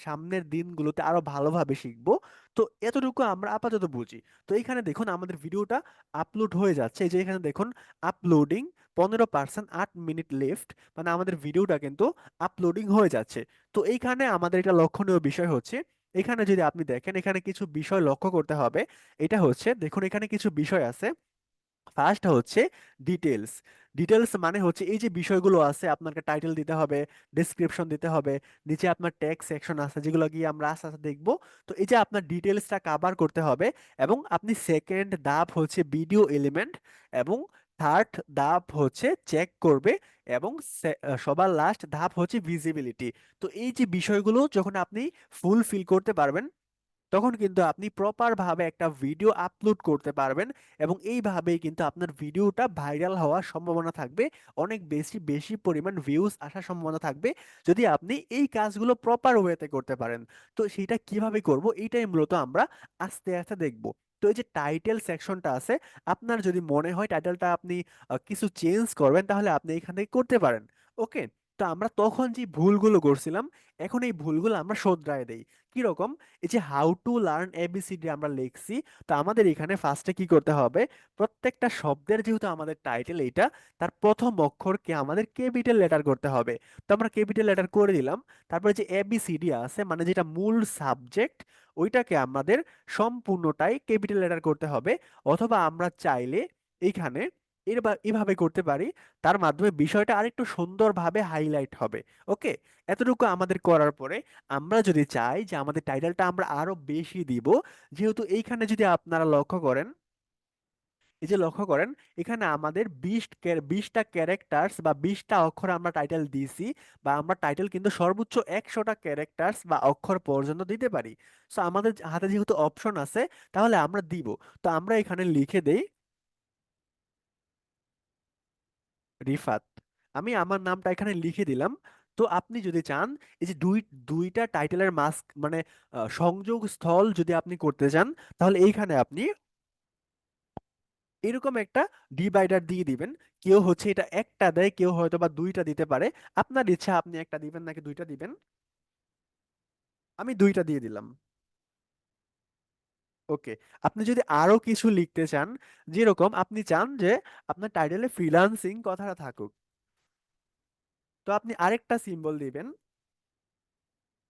সামনের দিনগুলোতে আরো ভালোভাবে শিখবো। তো এতটুকু আমরা আপাতত বুঝি। তো এইখানে দেখুন আমাদের ভিডিওটা আপলোড হয়ে যাচ্ছে। এই যে এখানে দেখুন আপলোডিং 15%, 8 মিনিট লেফট, মানে আমাদের ভিডিওটা কিন্তু আপলোডিং হয়ে যাচ্ছে। তো এইখানে আমাদের এটা লক্ষণীয় বিষয় হচ্ছে, এখানে যদি আপনি দেখেন এখানে কিছু বিষয় লক্ষ্য করতে হবে। এটা হচ্ছে দেখুন, এখানে কিছু বিষয় আছে। ফার্স্ট হচ্ছে ডিটেলস। ডিটেলস মানে হচ্ছে এই যে বিষয়গুলো আছে, আপনাকে টাইটেল দিতে হবে, ডেসক্রিপশন দিতে হবে, নিচে আপনার ট্যাগ সেকশন আছে যেগুলো গিয়ে আমরা আস্তে আস্তে দেখবো। তো এই যে আপনার ডিটেলসটা কভার করতে হবে। এবং আপনি সেকেন্ড ধাপ হচ্ছে ভিডিও এলিমেন্ট, এবং থার্ড ধাপ হচ্ছে চেক করবে, এবং সবার লাস্ট ধাপ হচ্ছে ভিজিবিলিটি। তো এই যে বিষয়গুলো যখন আপনি ফুলফিল করতে পারবেন, তখন কিন্তু আপনি প্রপার ভাবে একটা ভিডিও আপলোড করতে পারবেন। এবং এইভাবেই কিন্তু আপনার ভিডিওটা ভাইরাল হওয়ার সম্ভাবনা থাকবে, অনেক বেশি বেশি পরিমাণ ভিউজ আসার সম্ভাবনা থাকবে, যদি আপনি এই কাজগুলো প্রপার ওয়েতে করতে পারেন। তো সেটা কিভাবে করব এইটাই মূলত আমরা আস্তে আস্তে দেখব। তো এই যে টাইটেল সেকশনটা আছে, আপনার যদি মনে হয় টাইটেলটা আপনি কিছু চেঞ্জ করবেন, তাহলে আপনি এখান থেকে করতে পারেন। ওকে, তো আমরা তখন যে ভুলগুলো করছিলাম, এখন এই ভুলগুলো আমরা শোধরায় দেই। কিরকম? এই যে হাউ টু লার্ন এবিসিডি আমরা লিখছি, তো আমাদের এখানে ফার্স্টে কি করতে হবে, প্রত্যেকটা শব্দের যেহেতু আমাদের টাইটেল এইটা, তার প্রথম অক্ষরকে আমাদের ক্যাপিটাল লেটার করতে হবে। তো আমরা ক্যাপিটাল লেটার করে দিলাম। তারপরে যে এবিসিডি আছে মানে যেটা মূল সাবজেক্ট, ওইটাকে আমাদের সম্পূর্ণটাই ক্যাপিটাল লেটার করতে হবে। অথবা আমরা চাইলে এইখানে এভাবে করতে পারি, তার মাধ্যমে বিষয়টা আরেকটু সুন্দরভাবে হাইলাইট হবে। ওকে, এতটুকু আমাদের করার পরে আমরা যদি চাই যে আমাদের টাইটেলটা আমরা আরো বেশি দিব, যেহেতু এইখানে যদি আপনারা লক্ষ্য করেন, এই যে লক্ষ্য করেন, এখানে আমাদের 20টা ক্যারেক্টার্স বা 20টা অক্ষর আমরা টাইটেল দিয়েছি। বা আমরা টাইটেল কিন্তু সর্বোচ্চ 100টা ক্যারেক্টার্স বা অক্ষর পর্যন্ত দিতে পারি। সো আমাদের হাতে যেহেতু অপশন আছে, তাহলে আমরা দিব। তো আমরা এখানে লিখে দেই রিফাত। আমি আমার নামটা এখানে লিখে দিলাম। তো আপনি যদি চান এই যে দুইটা টাইটেলের মানে সংযোগ স্থল যদি আপনি করতে চান, তাহলে এইখানে আপনি এরকম একটা ডিভাইডার দিয়ে দিবেন। কেউ হচ্ছে এটা একটা দেয়, কেউ হয়তো বা দুইটা দিতে পারে। আপনার ইচ্ছা আপনি একটা দিবেন নাকি দুইটা দিবেন। আমি দুইটা দিয়ে দিলাম। ওকে। আপনি যদি আরো কিছু লিখতে চান, যেরকম আপনি চান যে আপনার টাইটেলে ফ্রিল্যান্সিং কথাটা থাকুক, তো আপনি আরেকটা সিম্বল দিবেন,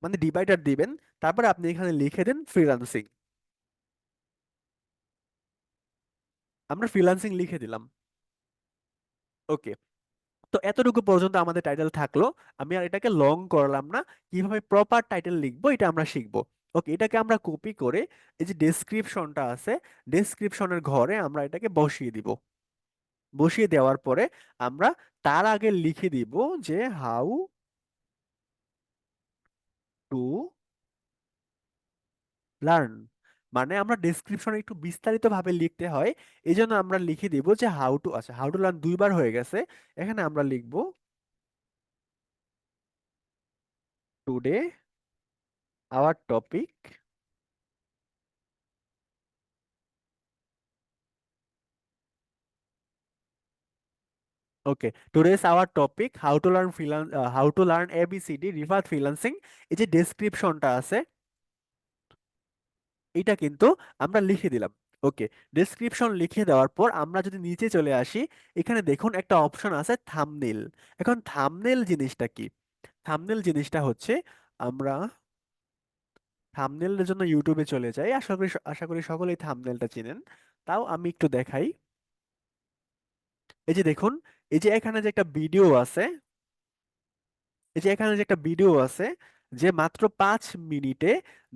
মানে ডিভাইডার দিবেন। তারপরে আপনি এখানে লিখে দেন ফ্রিল্যান্সিং। আমরা ফ্রিল্যান্সিং লিখে দিলাম। ওকে। তো এতটুকু পর্যন্ত আমাদের টাইটেল থাকলো। আমি আর এটাকে লং করলাম না। কিভাবে প্রপার টাইটেল লিখবো এটা আমরা শিখবো। ওকে, এটাকে আমরা কপি করে এই যে ডেসক্রিপশনটা আছে, ডেসক্রিপশনের ঘরে আমরা এটাকে বসিয়ে দিব। বসিয়ে দেওয়ার পরে আমরা তার আগে লিখে দিব যে হাউ টু লার্ন। মানে আমরা ডেসক্রিপশনে একটু বিস্তারিত ভাবে লিখতে হয়, এই জন্য আমরা লিখে দিব যে হাউ টু। আচ্ছা, হাউ টু লার্ন দুইবার হয়ে গেছে। এখানে আমরা লিখবো today our topic. Okay, today's our topic how to learn ABCD river freelancing. এই যে ডেসক্রিপশনটা আছে এটা কিন্তু আমরা লিখে দিলাম। ওকে, ডেসক্রিপশন লিখে দেওয়ার পর আমরা যদি নিচে চলে আসি, এখানে দেখুন একটা অপশন আছে থাম্বনেল। এখন থাম্বনেল জিনিসটা কি? থাম্বনেল জিনিসটা হচ্ছে, আমরা থাম্বনেলের জন্য ইউটিউবে চলে যাই। আশা করি সকলেই থাম্বনেলটা চিনেন। তাও আমি একটু দেখাই। এই যে দেখুন, এই যে এখানে যে একটা ভিডিও আছে, এই যে এখানে যে একটা ভিডিও আছে যে মাত্র 5 মিনিটে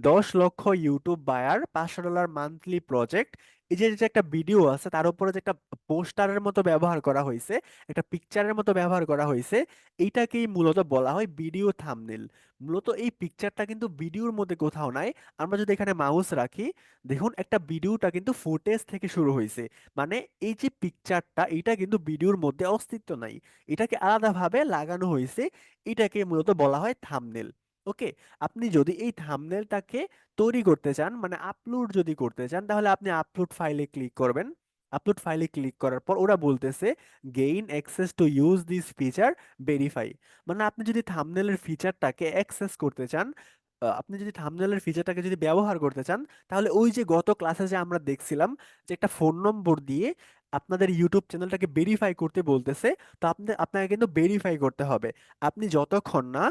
10 লক্ষ ইউটিউব বায়ার, $500 মান্থলি প্রজেক্ট। এই যে যে একটা ভিডিও আছে তার উপরে যে একটা পোস্টারের মতো ব্যবহার করা হয়েছে, একটা পিকচারের মতো ব্যবহার করা হয়েছে, এইটাকেই মূলত বলা হয় ভিডিও থাম্বনেল। মূলত এই পিকচারটা কিন্তু ভিডিওর মধ্যে কোথাও নাই। আমরা যদি এখানে মাউস রাখি, দেখুন একটা ভিডিওটা কিন্তু ফুটেজ থেকে শুরু হয়েছে। মানে এই যে পিকচারটা, এটা কিন্তু ভিডিওর মধ্যে অস্তিত্ব নাই, এটাকে আলাদাভাবে লাগানো হয়েছে। এটাকে মূলত বলা হয় থাম্বনেল। ওকে। আপনি যদি এই থাম্বনেলটাকে তৈরি করতে চান, মানে আপলোড যদি করতে চান, তাহলে আপনি আপলোড ফাইলে ক্লিক করবেন। আপলোড ফাইলে ক্লিক করার পর ওরা বলতেছে gain access to use this feature, verify. মানে আপনি যদি থাম্বনেলের ফিচারটাকে অ্যাক্সেস করতে চান, আপনি যদি থাম্বনেলের ফিচারটাকে যদি ব্যবহার করতে চান, তাহলে ওই যে গত ক্লাসে যে আমরা দেখছিলাম যে একটা ফোন নম্বর দিয়ে আপনাদের ইউটিউব চ্যানেলটাকে ভেরিফাই করতে বলতেছে, তো আপনাকে কিন্তু ভেরিফাই করতে হবে। আপনি যতক্ষণ না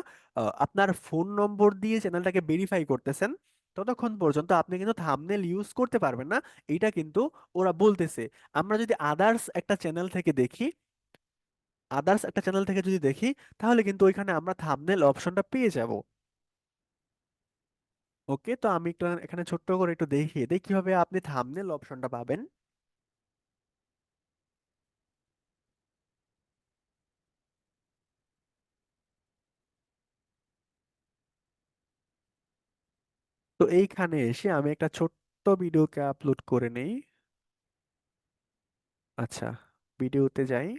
আপনার ফোন নম্বর দিয়ে চ্যানেলটাকে ভেরিফাই করতেছেন, ততক্ষণ পর্যন্ত আপনি কিন্তু থাম্বনেল ইউজ করতে পারবেন না। এইটা কিন্তু ওরা বলতেছে। আমরা যদি আদার্স একটা চ্যানেল থেকে যদি দেখি, তাহলে কিন্তু ওইখানে আমরা থাম্বনেল অপশনটা পেয়ে যাব। ওকে, তো আমি একটু এখানে ছোট্ট করে একটু দেখিয়ে দিই কিভাবে আপনি থাম্বনেল অপশনটা পাবেন। তো এইখানে এসে আমি একটা ছোট্ট ভিডিওকে আপলোড করে নেই। আচ্ছা, ভিডিওতে যাই।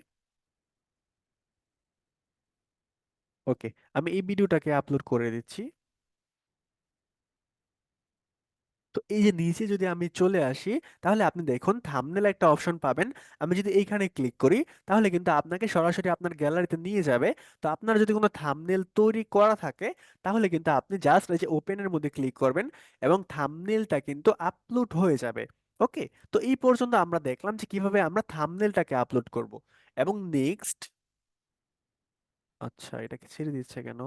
ওকে, আমি এই ভিডিওটাকে আপলোড করে দিচ্ছি। তো এই যে নিচে যদি আমি চলে আসি, তাহলে আপনি দেখুন থাম্বনেল একটা অপশন পাবেন। আমি যদি এইখানে ক্লিক করি, তাহলে কিন্তু আপনাকে সরাসরি আপনার গ্যালারিতে নিয়ে যাবে। তো আপনার যদি কোনো থাম্বনেল তৈরি করা থাকে, তাহলে কিন্তু আপনি জাস্ট এই যে ওপেনের মধ্যে ক্লিক করবেন এবং থাম্বনেলটা কিন্তু আপলোড হয়ে যাবে। ওকে। তো এই পর্যন্ত আমরা দেখলাম যে কিভাবে আমরা থাম্বনেলটাকে আপলোড করব। এবং নেক্সট, আচ্ছা এটাকে ছেড়ে দিচ্ছে কেন?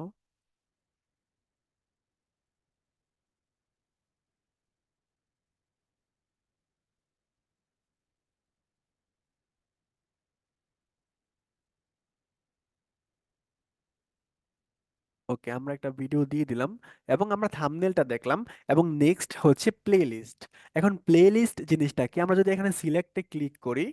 ওকে, আমরা একটা ভিডিও দিয়ে দিলাম এবং আমরা থাম্বনেলটা দেখলাম। এবং নেক্সট হচ্ছে প্লেলিস্ট। এখন প্লেলিস্ট জিনিসটা কি? আমরা যদি এখানে সিলেক্টে ক্লিক করি,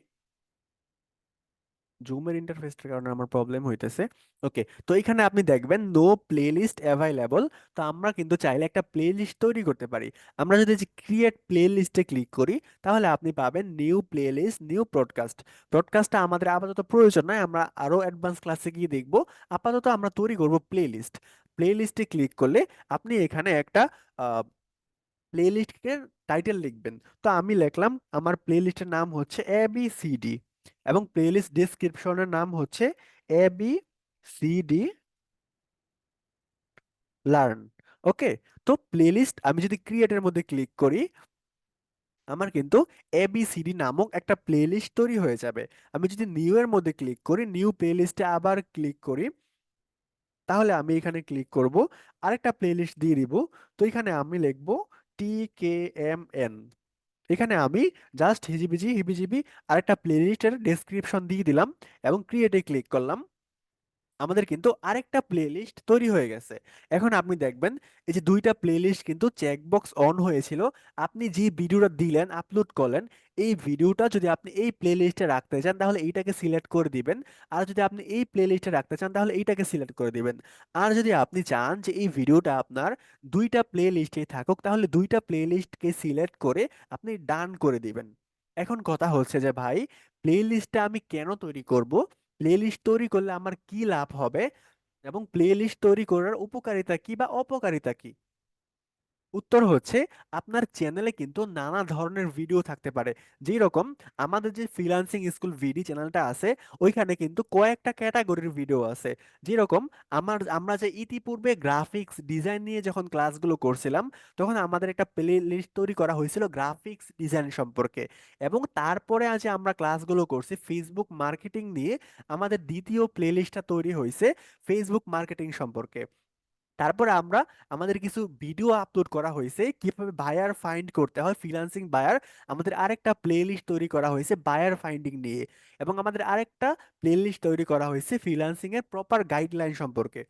জুমের ইন্টারফেসটার কারণে আমার প্রবলেম হইতেছে। ওকে, তো এখানে আপনি দেখবেন নো প্লেলিস্ট অ্যাভাইলেবল। তো আমরা কিন্তু চাইলে একটা প্লেলিস্ট তৈরি করতে পারি। আমরা যদি ক্রিয়েট প্লেলিস্টে ক্লিক করি, তাহলে আপনি পাবেন নিউ প্লেলিস্ট, নিউ ব্রডকাস্ট। ব্রডকাস্টটা আমাদের আপাতত প্রয়োজন নয়, আমরা আরো অ্যাডভান্স ক্লাসে গিয়ে দেখব। আপাতত আমরা তৈরি করব প্লেলিস্ট। প্লেলিস্টে ক্লিক করলে আপনি এখানে একটা প্লেলিস্টের টাইটেল লিখবেন। তো আমি লিখলাম, আমার প্লেলিস্টের নাম হচ্ছে ABCD, এবং প্লেলিস্ট ডেসক্রিপশনের নাম হচ্ছে ABCD লার্ন। ওকে, তো প্লেলিস্ট আমি যদি ক্রিয়েটের মধ্যে ক্লিক করি, আমার কিন্তু ABCD নামক একটা প্লেলিস্ট তৈরি হয়ে যাবে। আমি যদি নিউ এর মধ্যে ক্লিক করি, নিউ প্লেলিস্টে আবার ক্লিক করি, তাহলে আমি এখানে ক্লিক করব, আরেকটা প্লেলিস্ট দিয়ে দিব। তো এখানে আমি লিখব TKMN। এখানে আমি জাস্ট হিজিবিজি হিবিজিবি আরেকটা প্লেলিস্টের ডেসক্রিপশন দিয়ে দিলাম এবং ক্রিয়েটে ক্লিক করলাম। আমাদের কিন্তু আরেকটা প্লেলিস্ট তৈরি হয়ে গেছে। এখন আপনি দেখবেন এই যে দুইটা প্লেলিস্ট কিন্তু চেকবক্স অন হয়েছিল। আপনি যে ভিডিওটা দিলেন, আপলোড করলেন, এই ভিডিওটা যদি আপনি এই প্লেলিস্টে রাখতে চান তাহলে এইটাকে সিলেক্ট করে দিবেন। আর যদি আপনি এই প্লেলিস্টে রাখতে চান তাহলে এইটাকে সিলেক্ট করে দিবেন। আর যদি আপনি চান যে এই ভিডিওটা আপনার দুইটা প্লেলিস্টে থাকুক, তাহলে দুইটা প্লেলিস্টকে সিলেক্ট করে আপনি ডান করে দিবেন। এখন কথা হচ্ছে যে ভাই, প্লেলিস্টটা আমি কেন তৈরি করব, প্লেলিস্ট তৈরি করলে আমার কি লাভ হবে, এবং প্লেলিস্ট তৈরি করার উপকারিতা কি বা অপকারিতা কি? উত্তর হচ্ছে, আপনার চ্যানেলে কিন্তু নানা ধরনের ভিডিও থাকতে পারে। যেই রকম আমাদের যে ফ্রিল্যান্সিং স্কুল ভিডি চ্যানেলটা আছে, ওইখানে কিন্তু কয়েকটা ক্যাটাগরির ভিডিও আছে। যেরকম আমরা যে ইতিপূর্বে গ্রাফিক্স ডিজাইন নিয়ে যখন ক্লাসগুলো করছিলাম, তখন আমাদের একটা প্লে লিস্ট তৈরি করা হয়েছিল গ্রাফিক্স ডিজাইন সম্পর্কে। এবং তারপরে আজ আমরা ক্লাসগুলো করছি ফেসবুক মার্কেটিং নিয়ে, আমাদের দ্বিতীয় প্লে লিস্টটা তৈরি হয়েছে ফেসবুক মার্কেটিং সম্পর্কে। তারপরে আমরা আমাদের কিছু ভিডিও আপলোড করা হয়েছে কিভাবে বায়ার ফাইন্ড করতে হয়, ফ্রিল্যান্সিং বায়ার। আমাদের আরেকটা প্লেলিস্ট তৈরি করা হয়েছে বায়ার ফাইন্ডিং নিয়ে, এবং আমাদের আরেকটা প্লেলিস্ট তৈরি করা হয়েছে ফ্রিল্যান্সিং এর প্রপার গাইডলাইন সম্পর্কে।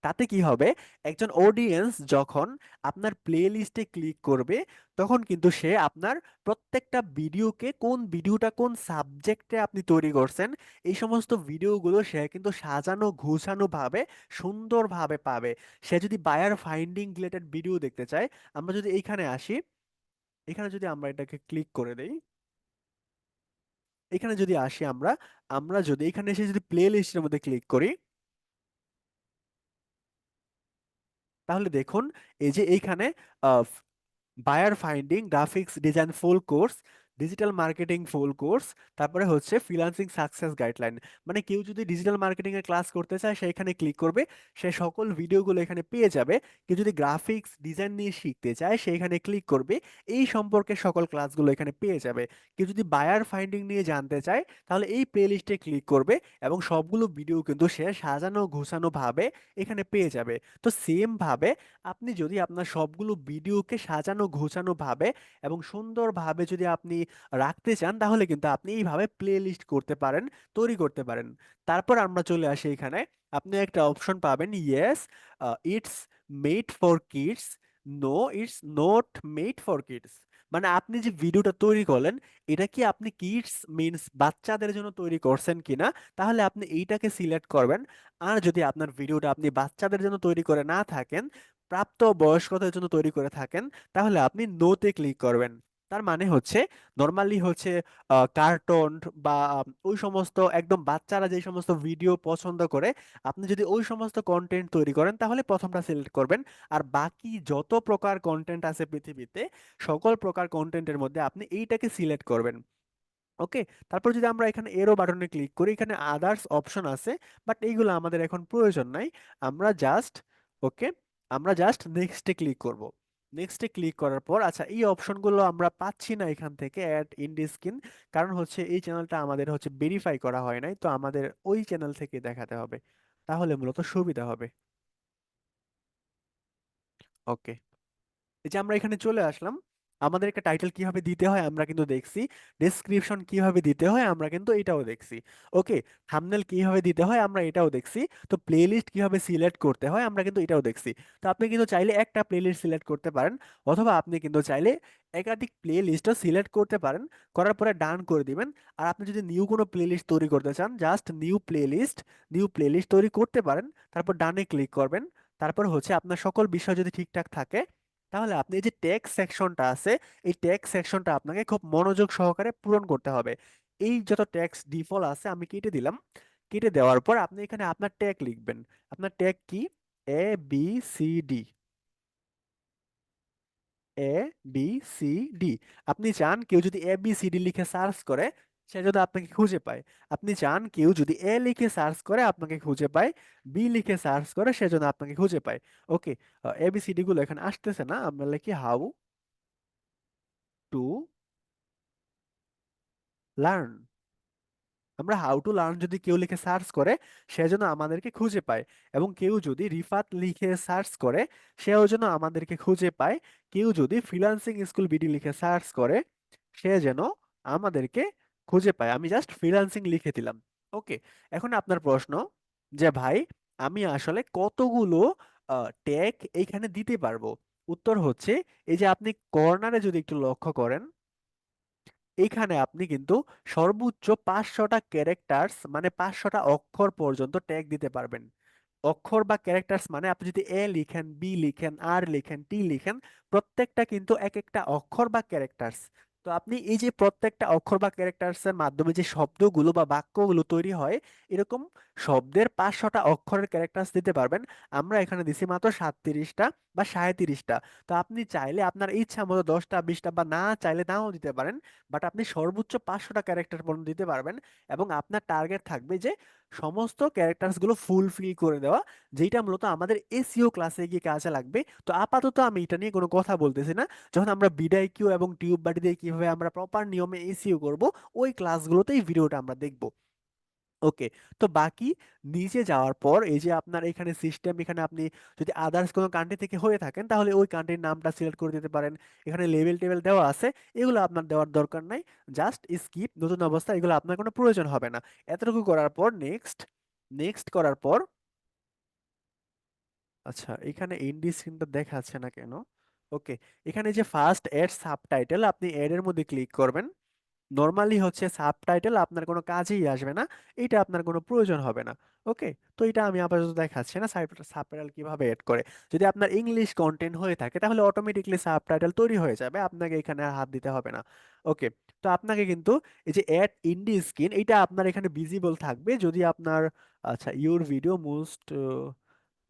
তাতে কি হবে, একজন অডিয়েন্স যখন আপনার প্লে লিস্টে ক্লিক করবে, তখন কিন্তু সে আপনার প্রত্যেকটা ভিডিওকে, কোন ভিডিওটা কোন সাবজেক্টে আপনি তৈরি করছেন, এই সমস্ত ভিডিওগুলো সে কিন্তু সাজানো গুছানো ভাবে সুন্দরভাবে পাবে। সে যদি বায়ার ফাইন্ডিং রিলেটেড ভিডিও দেখতে চায়, আমরা যদি এইখানে আসি, এখানে যদি আমরা এটাকে ক্লিক করে দেই, এখানে যদি আসি আমরা, আমরা যদি এখানে এসে যদি প্লে লিস্টের মধ্যে ক্লিক করি, তাহলে দেখুন এই যে এইখানে buyer finding, graphics design full course, digital marketing full course, তারপরে হচ্ছে ফ্রিল্যান্সিং সাকসেস গাইডলাইন। মানে কেউ যদি ডিজিটাল মার্কেটিং এর ক্লাস করতে চায়, সে এখানে ক্লিক করবে, সে সকল ভিডিওগুলো এখানে পেয়ে যাবে। কেউ যদি গ্রাফিক্স ডিজাইন নিয়ে শিখতে চায়, সে এখানে ক্লিক করবে, এই সম্পর্কে সকল ক্লাসগুলো এখানে পেয়ে যাবে। কেউ যদি বায়ার ফাইন্ডিং নিয়ে জানতে চায়, তাহলে এই প্লেলিস্টে ক্লিক করবে, এবং সবগুলো ভিডিও কিন্তু সে সাজানো গোছানো ভাবে এখানে পেয়ে যাবে। তো সেম ভাবে আপনি যদি আপনার সবগুলো ভিডিওকে সাজানো গোছানো ভাবে এবং সুন্দরভাবে যদি আপনি রাখতে চান, তাহলে কিন্তু আপনি এইভাবে প্লে লিস্ট করতে পারেন, তৈরি করতে পারেন। তারপর আমরা চলে আসি এখানে, আপনি একটা অপশন পাবেন, yes it's made for kids, no it's not made for kids. মানে আপনি যে ভিডিওটা তৈরি করলেন, এটা কি আপনি কিডস মিনস বাচ্চাদের জন্য তৈরি করছেন কিনা, তাহলে আপনি এইটাকে সিলেক্ট করবেন। আর যদি আপনার ভিডিওটা আপনি বাচ্চাদের জন্য তৈরি করে না থাকেন, প্রাপ্ত বয়স্কদের জন্য তৈরি করে থাকেন, তাহলে আপনি নোতে ক্লিক করবেন। তার মানে হচ্ছে, নর্মালি হচ্ছে কার্টুন বা ওই সমস্ত একদম বাচ্চারা যে সমস্ত ভিডিও পছন্দ করে, আপনি যদি ওই সমস্ত কন্টেন্ট তৈরি করেন, তাহলে প্রথমটা সিলেক্ট করবেন। আর বাকি যত প্রকার কন্টেন্ট আছে পৃথিবীতে, সকল প্রকার কন্টেন্টের মধ্যে আপনি এইটাকে সিলেক্ট করবেন। ওকে, তারপর যদি আমরা এখানে এরো বাটনে ক্লিক করি, এখানে আদার্স অপশন আছে, বাট এইগুলো আমাদের এখন প্রয়োজন নাই। আমরা জাস্ট, ওকে, আমরা জাস্ট নেক্সটে ক্লিক করব। নেক্সটে ক্লিক করার পর, আচ্ছা এই অপশনগুলো আমরা পাচ্ছি না এখান থেকে অ্যাড ইন স্ক্রিন, কারণ হচ্ছে এই চ্যানেলটা আমাদের হচ্ছে ভেরিফাই করা হয় নাই, তো আমাদের ওই চ্যানেল থেকে দেখাতে হবে, তাহলে মূলত সুবিধা হবে। ওকে, এই যে আমরা এখানে চলে আসলাম। আমাদের একটা টাইটেল কিভাবে দিতে হয় আমরা কিন্তু দেখছি, ডেসক্রিপশন কিভাবে দিতে হয় আমরা কিন্তু এটাও দেখছি। ওকে, থাম্বনেল কিভাবে দিতে হয় আমরা এটাও দেখছি। তো প্লেলিস্ট কিভাবে সিলেক্ট করতে হয় আমরা কিন্তু এটাও দেখছি। তো আপনি কিন্তু চাইলে একটা প্লেলিস্ট সিলেক্ট করতে পারেন, অথবা আপনি কিন্তু চাইলে একাধিক প্লেলিস্টও সিলেক্ট করতে পারেন। করার পরে ডান করে দিবেন। আর আপনি যদি নিউ কোনো প্লেলিস্ট তৈরি করতে চান, জাস্ট নিউ প্লেলিস্ট তৈরি করতে পারেন। তারপর ডানে ক্লিক করবেন। তারপর হচ্ছে আপনার সকল বিষয় যদি ঠিকঠাক থাকে, তাহলে আপনি এই যে টেক্সট সেকশনটা আছে, এই টেক্সট সেকশনটা আপনাকে খুব মনোযোগ সহকারে পূরণ করতে হবে। এই যত টেক্সট ডিফল্ট আছে আমি কেটে দিলাম। কেটে দেওয়ার পর আপনি এখানে আপনার ট্যাগ লিখবেন। আপনার ট্যাগ কি? ABCD, ABCD। আপনি চান কেউ যদি ABCD লিখে সার্চ করে সে যদি আপনাকে খুঁজে পায়। আপনি চান কেউ যদি এ লিখে সার্চ করে আপনাকে খুঁজে পায়, বি লিখে সার্চ করে সে যেন আপনাকে খুঁজে পায়। ওকে, ABCD গুলো এখানে আসতেছে না, আমরা লিখি হাউ টু লার্ন। আমরা হাউ টু লার্ন যদি কেউ লিখে সার্চ করে সে যেন আমাদেরকে খুঁজে পায়। এবং কেউ যদি রিফাত লিখে সার্চ করে সেও যেন আমাদেরকে খুঁজে পায়। কেউ যদি ফ্রিল্যান্সিং স্কুল বিডি লিখে সার্চ করে সে যেন আমাদেরকে খুঁজে পায়। আমি জাস্ট ফ্রিল্যান্সিং লিখে দিলাম। ওকে, এখন আপনার প্রশ্ন যে ভাই আমি আসলে কতগুলো ট্যাগ এইখানে দিতে পারবো? উত্তর হচ্ছে, এই যে আপনি কর্নারে যদি একটু লক্ষ্য করেন, এইখানে আপনি কিন্তু সর্বোচ্চ 500টা ক্যারেক্টার্স মানে 500টা অক্ষর পর্যন্ত ট্যাগ দিতে পারবেন। অক্ষর বা ক্যারেক্টার্স মানে আপনি যদি এ লিখেন, বি লিখেন, আর লিখেন, টি লিখেন, প্রত্যেকটা কিন্তু এক একটা অক্ষর বা ক্যারেক্টার্স। তো আপনি এই যে প্রত্যেকটা অক্ষর বা ক্যারেক্টার্স এর মাধ্যমে যে শব্দগুলো বা বাক্যগুলো তৈরি হয়, এরকম শব্দের 500টা অক্ষরের ক্যারেক্টার্স দিতে পারবেন। আমরা এখানে দিছি মাত্র 37টা বা 37টা। তো আপনি চাইলে আপনার ইচ্ছা মতো 10টা 20টা বা না চাইলে নাও দিতে পারেন। বাট আপনি সর্বোচ্চ 500টা ক্যারেক্টার পর্যন্ত দিতে পারবেন। এবং আপনার টার্গেট থাকবে যে সমস্ত ক্যারেক্টার্স গুলো ফুলফিল করে দেওয়া, যেটা মূলত আমাদের এসইও ক্লাসে গিয়ে কাজে লাগবে। তো আপাতত আমি এটা নিয়ে কোনো কথা বলতেছি না। যখন আমরা বিডাই কিউ এবং টিউব বাটি দিয়ে কিভাবে আমরা প্রপার নিয়মে এসইও করব, ওই ক্লাসগুলোতে এই ভিডিওটা আমরা দেখব। ওকে, তো বাকি নিচে যাওয়ার পর এই যে আপনার এখানে সিস্টেম, এখানে আপনি যদি আদার্স কোনো কান্ট্রি থেকে হয়ে থাকেন তাহলে ওই কান্ট্রির নামটা সিলেক্ট করে দিতে পারেন। এখানে লেভেল টেবিল দেওয়া আছে, এগুলো আপনার দেওয়ার দরকার নাই। জাস্ট স্কিপ, নতুন অবস্থা, এগুলো আপনার কোনো প্রয়োজন হবে না। এতটুকু করার পর নেক্সট, নেক্সট করার পর আচ্ছা এখানে ইন্ডি স্ক্রিনটা দেখাচ্ছে না কেন? ওকে, এখানে যে ফার্স্ট এড সাবটাইটেল, আপনি এড এর মধ্যে ক্লিক করবেন। নর্মালি হচ্ছে সাবটাইটেল আপনার কোনো কাজেই আসবে না, এটা আপনার কোনো প্রয়োজন হবে না। ওকে, তো এটা আমি আপাতত দেখাচ্ছি না সাবটাইটেল কিভাবে এড করে। যদি আপনার ইংলিশ কন্টেন্ট হয়ে থাকে তাহলে অটোমেটিকলি সাবটাইটেল তৈরি হয়ে যাবে, আপনাকে এখানে আর হাত দিতে হবে না। ওকে, তো আপনাকে কিন্তু এই যে অ্যাড ইন্ডি স্ক্রিন, এটা আপনার এখানে ভিজিবল থাকবে যদি আপনার, আচ্ছা ইউর ভিডিও মোস্ট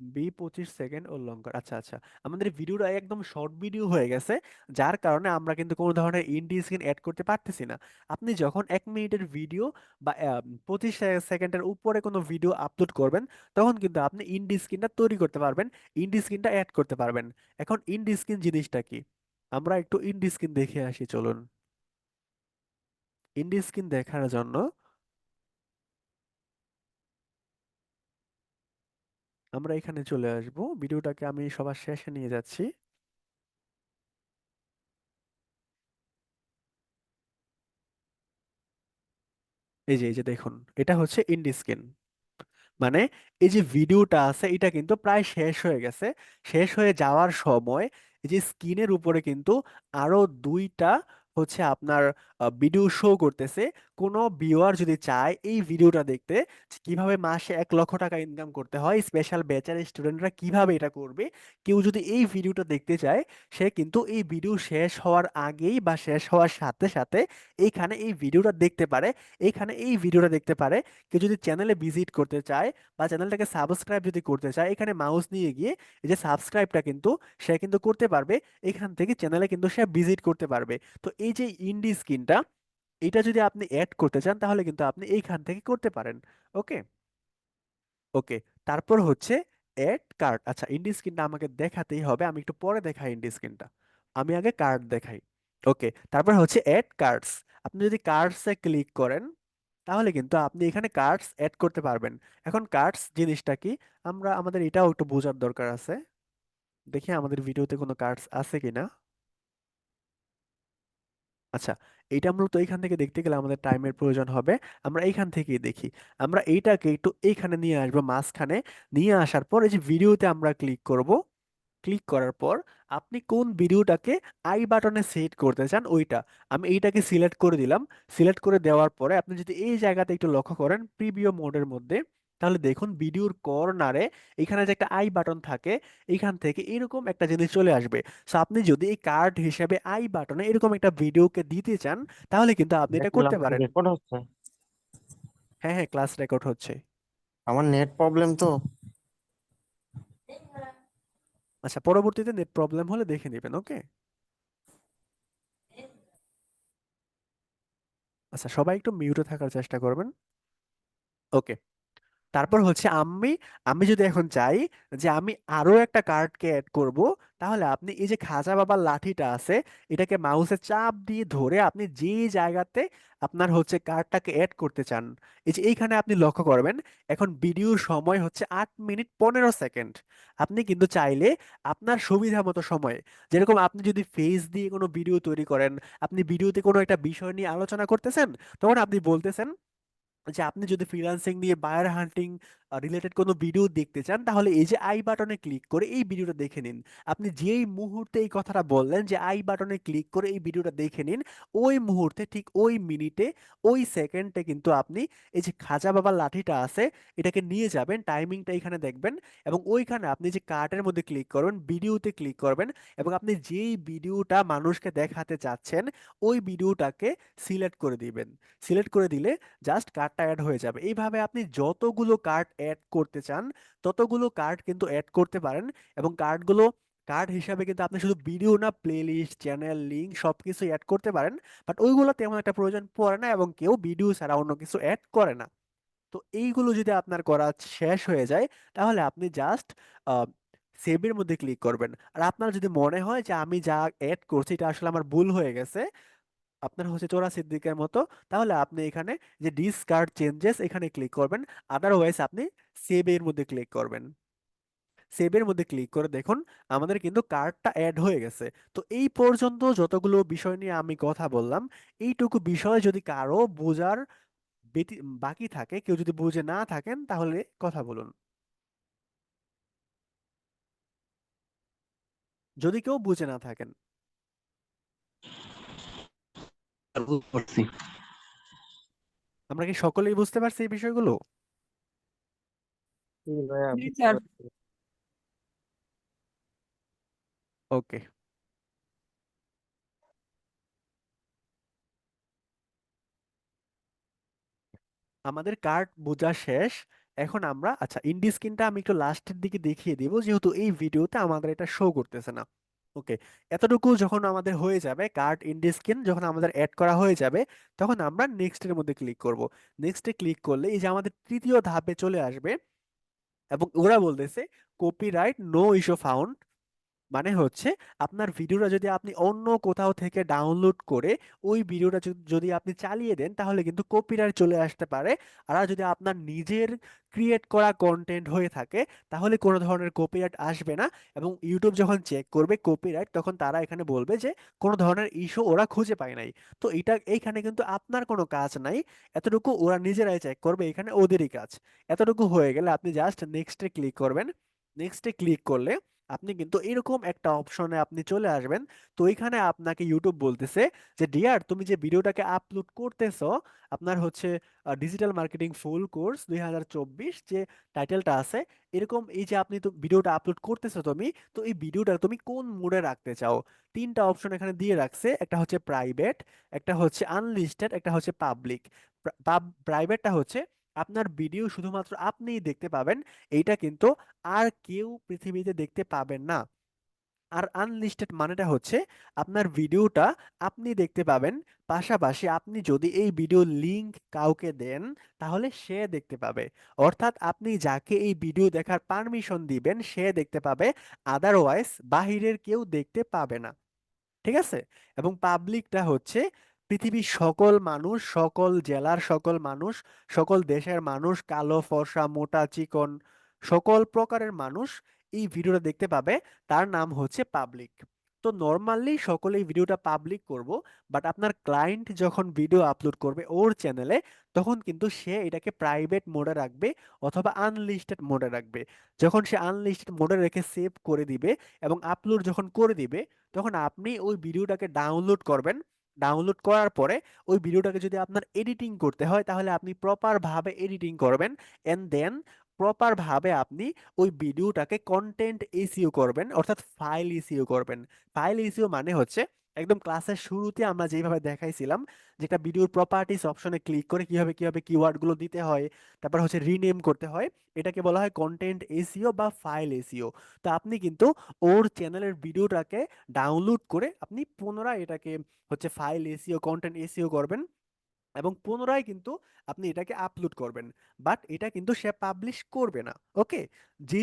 25 সেকেন্ড ও লঙ্গার, আচ্ছা আচ্ছা, আমাদের ভিডিওটা একদম শর্ট ভিডিও হয়ে গেছে, যার কারণে আমরা কিন্তু কোনো ধরনের ইন্ডি স্ক্রিন অ্যাড করতে পারতেছি না। আপনি যখন 1 মিনিটের ভিডিও বা 25 সেকেন্ডের উপরে কোনো ভিডিও আপলোড করবেন, তখন কিন্তু আপনি ইন্ডি স্ক্রিনটা তৈরি করতে পারবেন, ইন্ডি স্ক্রিনটা অ্যাড করতে পারবেন। এখন ইন্ডি স্ক্রিন জিনিসটা কি, আমরা একটু ইন্ডি স্ক্রিন দেখে আসি চলুন। ইন্ডি স্ক্রিন দেখার জন্য আমরা এখানে চলে আসব, ভিডিওটাকে আমি সবার শেষে নিয়ে যাচ্ছি। এই যে দেখুন, এটা হচ্ছে ইন্ডি স্ক্রিন। মানে এই যে ভিডিওটা আছে এটা কিন্তু প্রায় শেষ হয়ে গেছে। শেষ হয়ে যাওয়ার সময় এই যে স্ক্রিনের উপরে কিন্তু আরো দুইটা হচ্ছে আপনার ভিডিও শো করতেছে। কোনো ভিউয়ার যদি চায় এই ভিডিওটা দেখতে যে কিভাবে মাসে 1 লক্ষ টাকা ইনকাম করতে হয়, স্পেশাল ব্যাচের স্টুডেন্টরা কিভাবে এটা করবে, কেউ যদি এই ভিডিওটা দেখতে চায় সে কিন্তু এই ভিডিও শেষ হওয়ার আগেই বা শেষ হওয়ার সাথে সাথে এইখানে এই ভিডিওটা দেখতে পারে। এইখানে এই ভিডিওটা দেখতে পারে। কেউ যদি চ্যানেলে ভিজিট করতে চায় বা চ্যানেলটাকে সাবস্ক্রাইব যদি করতে চায়, এখানে মাউস নিয়ে গিয়ে এই যে সাবস্ক্রাইবটা কিন্তু সে কিন্তু করতে পারবে। এখান থেকে চ্যানেলে কিন্তু সে ভিজিট করতে পারবে। তো এই যে ইন্ডি স্ক্রিনটা, এটা যদি আপনি অ্যাড করতে চান তাহলে কিন্তু আপনি এইখান থেকে করতে পারেন। ওকে, ওকে, তারপর হচ্ছে অ্যাড কার্ড। আচ্ছা ইন্ডি স্ক্রিনটা আমাকে দেখাতেই হবে, আমি একটু পরে দেখাই ইন্ডি স্ক্রিনটা, আমি আগে কার্ড দেখাই। ওকে, তারপর হচ্ছে অ্যাড কার্ডস। আপনি যদি কার্ডসে ক্লিক করেন তাহলে কিন্তু আপনি এখানে কার্ডস অ্যাড করতে পারবেন। এখন কার্ডস জিনিসটা কি, আমরা আমাদের এটাও একটু বোঝার দরকার আছে। দেখি আমাদের ভিডিওতে কোনো কার্ডস আছে কিনা। আচ্ছা, এইটা মূলত এইখান থেকে দেখতে গেলে আমাদের টাইমের প্রয়োজন হবে। আমরা এইখান থেকেই দেখি। আমরা এইটাকে একটু এইখানে নিয়ে আসবো, মাঝখানে নিয়ে আসার পর এই যে ভিডিওতে আমরা ক্লিক করব। ক্লিক করার পর আপনি কোন ভিডিওটাকে আই বাটনে সেট করতে চান ওইটা, আমি এইটাকে সিলেক্ট করে দিলাম। সিলেক্ট করে দেওয়ার পরে আপনি যদি এই জায়গাতে একটু লক্ষ্য করেন প্রিভিউ মোডের মধ্যে, তাহলে দেখুন ভিডিওর কর্নারে এখানে যে একটা আই বাটন থাকে, এখান থেকে এরকম একটা জিনিস চলে আসবে। সো আপনি যদি এই কার্ড হিসেবে আই বাটনে এরকম একটা ভিডিওকে দিতে চান, তাহলে কিন্তু আপনি এটা দেখলাম করতে পারেন। রেকর্ড হচ্ছে। হ্যাঁ হ্যাঁ, ক্লাস রেকর্ড হচ্ছে। আমার নেট প্রবলেম তো। আচ্ছা, পরবর্তীতে নেট প্রবলেম হলে দেখে নেবেন, ওকে। আচ্ছা, সবাই একটু মিউটে থাকার চেষ্টা করবেন। ওকে। তারপর হচ্ছে আমি আমি যদি এখন চাই যে আমি আরো একটা কার্ডকে অ্যাড করব, তাহলে আপনি এই যে খাজা বাবার লাঠিটা আছে, এটাকে মাউসে চাপ দিয়ে ধরে আপনি যে জায়গাতে আপনার হচ্ছে কার্ডটাকে অ্যাড করতে চান, এই যে এইখানে আপনি লক্ষ্য করবেন এখন ভিডিওর সময় হচ্ছে 8 মিনিট 15 সেকেন্ড। আপনি কিন্তু চাইলে আপনার সুবিধা মতো সময়ে, যেরকম আপনি যদি ফেস দিয়ে কোনো ভিডিও তৈরি করেন, আপনি ভিডিওতে কোনো একটা বিষয় নিয়ে আলোচনা করতেছেন, তখন আপনি বলতেছেন যে আপনি যদি ফ্রিল্যান্সিং নিয়ে বায়ার হান্টিং রিলেটেড কোনো ভিডিও দেখতে চান, তাহলে এই যে আই বাটনে ক্লিক করে এই ভিডিওটা দেখে নিন। আপনি যেই মুহূর্তে এই কথাটা বললেন যে আই বাটনে ক্লিক করে এই ভিডিওটা দেখে নিন, ওই মুহূর্তে ঠিক ওই মিনিটে ওই সেকেন্ডে কিন্তু আপনি এই যে খাজা বাবার লাঠিটা আছে এটাকে নিয়ে যাবেন, টাইমিংটা এখানে দেখবেন, এবং ওইখানে আপনি যে কার্টের মধ্যে ক্লিক করবেন, ভিডিওতে ক্লিক করবেন, এবং আপনি যেই ভিডিওটা মানুষকে দেখাতে চাচ্ছেন ওই ভিডিওটাকে সিলেক্ট করে দিবেন। সিলেক্ট করে দিলে জাস্ট কার্ডটা অ্যাড হয়ে যাবে। এইভাবে আপনি যতগুলো কার্ড অ্যাড করতে চান ততগুলো কার্ড কিন্তু অ্যাড করতে পারেন। এবং কার্ডগুলো কার্ড হিসাবে কিন্তু আপনি শুধু ভিডিও না, প্লেলিস্ট, চ্যানেল, লিঙ্ক সবকিছু অ্যাড করতে পারেন। বাট ওইগুলো তেমন একটা প্রয়োজন পড়ে না, এবং কেউ ভিডিও ছাড়া অন্য কিছু অ্যাড করে না। তো এইগুলো যদি আপনার করা শেষ হয়ে যায়, তাহলে আপনি জাস্ট সেভের মধ্যে ক্লিক করবেন। আর আপনার যদি মনে হয় যে আমি যা অ্যাড করছি এটা আসলে আমার ভুল হয়ে গেছে, আপনার হচ্ছে চোরা সিদ্দিকের মতো, তাহলে আপনি এখানে যে ডিসকার্ড চেঞ্জেস এখানে ক্লিক করবেন। আদারওয়াইজ আপনি সেভ এর মধ্যে ক্লিক করবেন। সেভের মধ্যে ক্লিক করে দেখুন আমাদের কিন্তু কার্ডটা অ্যাড হয়ে গেছে। তো এই পর্যন্ত যতগুলো বিষয় নিয়ে আমি কথা বললাম, এইটুকু বিষয় যদি কারো বোঝার বাকি থাকে, কেউ যদি বুঝে না থাকেন, তাহলে কথা বলুন। যদি কেউ বুঝে না থাকেন। বুঝতে পারছি। আমরা কি সকলেই বুঝতে পারছি এই বিষয়গুলো? জি ভাইয়া, জি বুঝতে স্যার। পারছি। ওকে। আমাদের কার্ড বোঝা শেষ। এখন আমরা, আচ্ছা, ইন্ডি স্ক্রিনটা আমি একটু লাস্টের দিকে দেখিয়ে দিব, যেহেতু এই ভিডিওতে আমাদের এটা শো করতেছে না। ওকে। এতটুকু যখন আমাদের হয়ে যাবে, কার্ড ইন্ডি স্ক্রিন যখন আমাদের অ্যাড করা হয়ে যাবে, তখন আমরা নেক্সটের মধ্যে ক্লিক করব। নেক্সটে ক্লিক করলে এই যে আমাদের তৃতীয় ধাপে চলে আসবে, এবং ওরা বলতেছে কপিরাইট নো ইস্যু ফাউন্ড। মানে হচ্ছে আপনার ভিডিওটা যদি আপনি অন্য কোথাও থেকে ডাউনলোড করে ওই ভিডিওটা যদি আপনি চালিয়ে দেন, তাহলে কিন্তু কপিরাইট চলে আসতে পারে। আর যদি আপনার নিজের ক্রিয়েট করা কন্টেন্ট হয়ে থাকে, তাহলে কোনো ধরনের কপিরাইট আসবে না। এবং ইউটিউব যখন চেক করবে কপিরাইট, তখন তারা এখানে বলবে যে কোনো ধরনের ইস্যু ওরা খুঁজে পায় নাই। তো এটা এইখানে কিন্তু আপনার কোনো কাজ নাই, এতটুকু ওরা নিজেরাই চেক করবে, এখানে ওদেরই কাজ। এতটুকু হয়ে গেলে আপনি জাস্ট নেক্সটে ক্লিক করবেন। নেক্সটে ক্লিক করলে আপনি কিন্তু এরকম একটা অপশনে আপনি চলে আসবেন। তো এখানে আপনাকে ইউটিউব বলতেছে যে ডিয়ার, তুমি যে ভিডিওটাকে আপলোড করতেছো, আপনার হচ্ছে ডিজিটাল মার্কেটিং ফুল কোর্স 2024 যে টাইটেলটা আছে, এরকম এই যে আপনি তো ভিডিওটা আপলোড করতেছো তুমি, তো এই ভিডিওটা তুমি কোন মোডে রাখতে চাও? তিনটা অপশন এখানে দিয়ে রাখছে, একটা হচ্ছে প্রাইভেট, একটা হচ্ছে আনলিস্টেড, একটা হচ্ছে পাবলিক। প্রাইভেটটা হচ্ছে আপনার ভিডিও শুধুমাত্র আপনিই দেখতে পাবেন, এইটা কিন্তু আর কেউ পৃথিবীতে দেখতে পাবেন না। আর আনলিস্টেড মানেটা হচ্ছে আপনার ভিডিওটা আপনি দেখতে পাবেন, পাশাপাশি আপনি যদি এই ভিডিও লিংক কাউকে দেন, তাহলে সে দেখতে পাবে। অর্থাৎ আপনি যাকে এই ভিডিও দেখার পারমিশন দিবেন সে দেখতে পাবে, আদারওয়াইজ বাহিরের কেউ দেখতে পাবে না। ঠিক আছে? এবং পাবলিকটা হচ্ছে পৃথিবীর সকল মানুষ, সকল জেলার সকল মানুষ, সকল দেশের মানুষ, কালো, ফর্সা, মোটা, চিকন, সকল প্রকারের মানুষ এই ভিডিওটা দেখতে পাবে। তার নাম হচ্ছে পাবলিক। তো তো নর্মালি সকলেই ভিডিওটা পাবলিক করব, বাট আপনার ক্লায়েন্ট যখন ভিডিও আপলোড করবে ওর চ্যানেলে, তখন কিন্তু সে এটাকে প্রাইভেট মোডে রাখবে অথবা আনলিস্টেড মোডে রাখবে। যখন সে আনলিস্টেড মোডে রেখে সেভ করে দিবে এবং আপলোড যখন করে দিবে, তখন আপনি ওই ভিডিওটাকে ডাউনলোড করবেন। ডাউনলোড করার পরে ওই ভিডিওটাকে যদি আপনার এডিটিং করতে হয়, তাহলে আপনি প্রপার ভাবে এডিটিং করবেন, এন্ড দেন প্রপার ভাবে আপনি ওই ভিডিওটাকে কন্টেন্ট এসইও করবেন, অর্থাৎ ফাইল এসইও করবেন। ফাইল এসইও মানে হচ্ছে একদম ক্লাসের শুরুতে আমরা যেভাবে দেখাইছিলাম, যে একটা ভিডিওর প্রপার্টিস অপশনে ক্লিক করে কিভাবে কিভাবে কিওয়ার্ড গুলো দিতে হয়, তারপর হচ্ছে রিনেম করতে হয়, এটাকে বলা হয় কন্টেন্ট এসইও বা ফাইল এসইও। তো আপনি কিন্তু ওর চ্যানেলের ভিডিওটাকে ডাউনলোড করে আপনি পুনরায় এটাকে হচ্ছে ফাইল এসইও কন্টেন্ট এসইও করবেন, এবং পুনরায় কিন্তু আপনি এটাকে আপলোড করবেন। বাট এটা কিন্তু সে পাবলিশ করবে না। ওকে, যে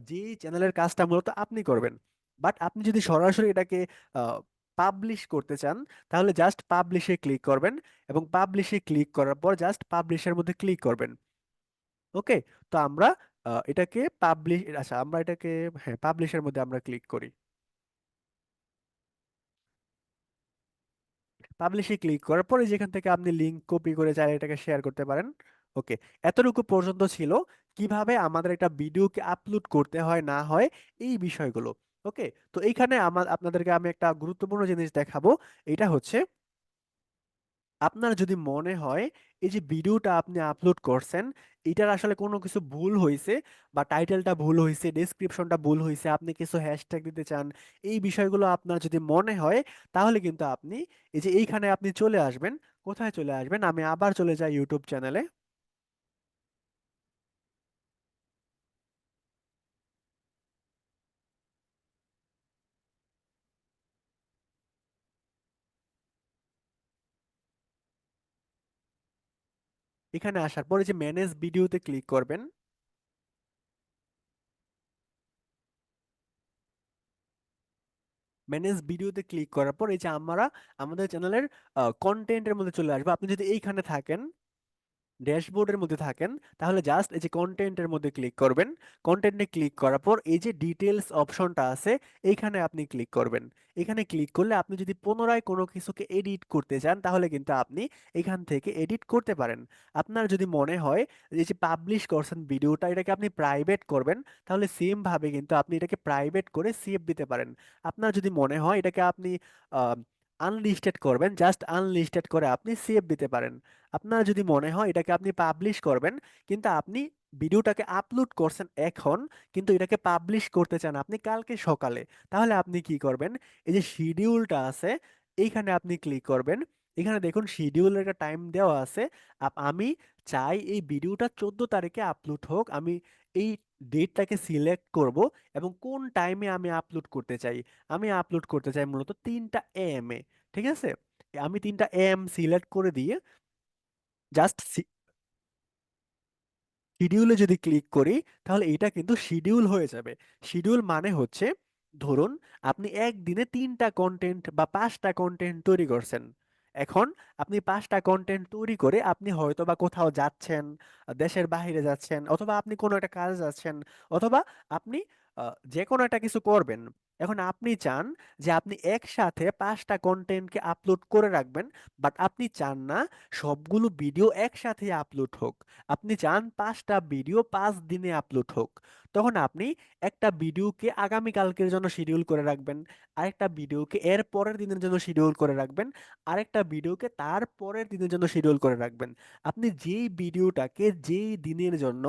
যে চ্যানেলের কাজটা মূলত আপনি করবেন। বাট আপনি যদি সরাসরি এটাকে পাবলিশ করতে চান, তাহলে জাস্ট পাবলিশে ক্লিক করবেন, এবং পাবলিশে ক্লিক করার পর জাস্ট পাবলিশের মধ্যে ক্লিক করবেন। ওকে, তো আমরা এটাকে পাবলিশ, আচ্ছা আমরা এটাকে, হ্যাঁ পাবলিশের মধ্যে আমরা ক্লিক করি। পাবলিশে ক্লিক করার পরে যেখান থেকে আপনি লিংক কপি করে চাইলে এটাকে শেয়ার করতে পারেন। ওকে, এতটুকু পর্যন্ত ছিল কিভাবে আমাদের একটা ভিডিওকে আপলোড করতে হয় না হয়, এই বিষয়গুলো। ওকে, তো এইখানে আপনাদেরকে আমি একটা গুরুত্বপূর্ণ জিনিস দেখাবো। এটা হচ্ছে, আপনার যদি মনে হয় এই যে ভিডিওটা আপনি আপলোড করছেন, এটার আসলে কোনো কিছু ভুল হয়েছে, বা টাইটেলটা ভুল হয়েছে, ডেসক্রিপশনটা ভুল হয়েছে, আপনি কিছু হ্যাশট্যাগ দিতে চান, এই বিষয়গুলো আপনার যদি মনে হয়, তাহলে কিন্তু আপনি এই যে এইখানে আপনি চলে আসবেন। কোথায় চলে আসবেন? আমি আবার চলে যাই ইউটিউব চ্যানেলে। এখানে আসার পরে যে ম্যানেজ ভিডিওতে ক্লিক করবেন। ম্যানেজ ভিডিওতে ক্লিক করার পর এই যে আমরা আমাদের চ্যানেলের কন্টেন্টের মধ্যে চলে আসবো। আপনি যদি এইখানে থাকেন, ড্যাশবোর্ডের মধ্যে থাকেন, তাহলে জাস্ট এই যে কন্টেন্টের মধ্যে ক্লিক করবেন। কন্টেন্টে ক্লিক করার পর এই যে ডিটেলস অপশনটা আছে, এইখানে আপনি ক্লিক করবেন। এখানে ক্লিক করলে আপনি যদি পুনরায় কোনো কিছুকে এডিট করতে চান, তাহলে কিন্তু আপনি এখান থেকে এডিট করতে পারেন। আপনার যদি মনে হয় এই যে পাবলিশ করছেন ভিডিওটা, এটাকে আপনি প্রাইভেট করবেন, তাহলে সেম ভাবে কিন্তু আপনি এটাকে প্রাইভেট করে সেভ দিতে পারেন। আপনার যদি মনে হয় এটাকে আপনি আনলিস্টেড করবেন, জাস্ট আনলিস্টেড করে আপনি সেভ দিতে পারেন। আপনার যদি মনে হয় এটাকে আপনি পাবলিশ করবেন, কিন্তু আপনি ভিডিওটাকে আপলোড করছেন এখন, কিন্তু এটাকে পাবলিশ করতে চান আপনি কালকে সকালে, তাহলে আপনি কি করবেন? এই যে শিডিউলটা আছে, এইখানে আপনি ক্লিক করবেন। এখানে দেখুন শিডিউলের একটা টাইম দেওয়া আছে। আমি চাই এই ভিডিওটা 14 তারিখে আপলোড হোক, আমি এই ডেটটাকে সিলেক্ট করব, এবং কোন টাইমে আমি আপলোড করতে চাই। আমি আপলোড করতে চাই মূলত 3টা AM এ। ঠিক আছে, আমি 3টা AM সিলেক্ট করে দিয়ে জাস্ট শিডিউলে যদি ক্লিক করি, তাহলে এটা কিন্তু শিডিউল হয়ে যাবে। শিডিউল মানে হচ্ছে, ধরুন আপনি একদিনে 3টা কন্টেন্ট বা 5টা কন্টেন্ট তৈরি করছেন। এখন আপনি 5টা কন্টেন্ট তৈরি করে আপনি হয়তো বা কোথাও যাচ্ছেন, দেশের বাইরে যাচ্ছেন, অথবা আপনি কোনো একটা কাজে যাচ্ছেন, অথবা আপনি যে কোনো একটা কিছু করবেন। এখন আপনি চান যে আপনি একসাথে 5টা কন্টেন্টকে আপলোড করে রাখবেন, বাট আপনি চান না সবগুলো ভিডিও একসাথে আপলোড হোক। আপনি চান 5টা ভিডিও 5 দিনে আপলোড হোক। তখন আপনি একটা ভিডিওকে আগামীকালকের জন্য শিডিউল করে রাখবেন, আরেকটা ভিডিওকে এর পরের দিনের জন্য শিডিউল করে রাখবেন, আরেকটা ভিডিওকে তার পরের দিনের জন্য শিডিউল করে রাখবেন। আপনি যেই ভিডিওটাকে যেই দিনের জন্য,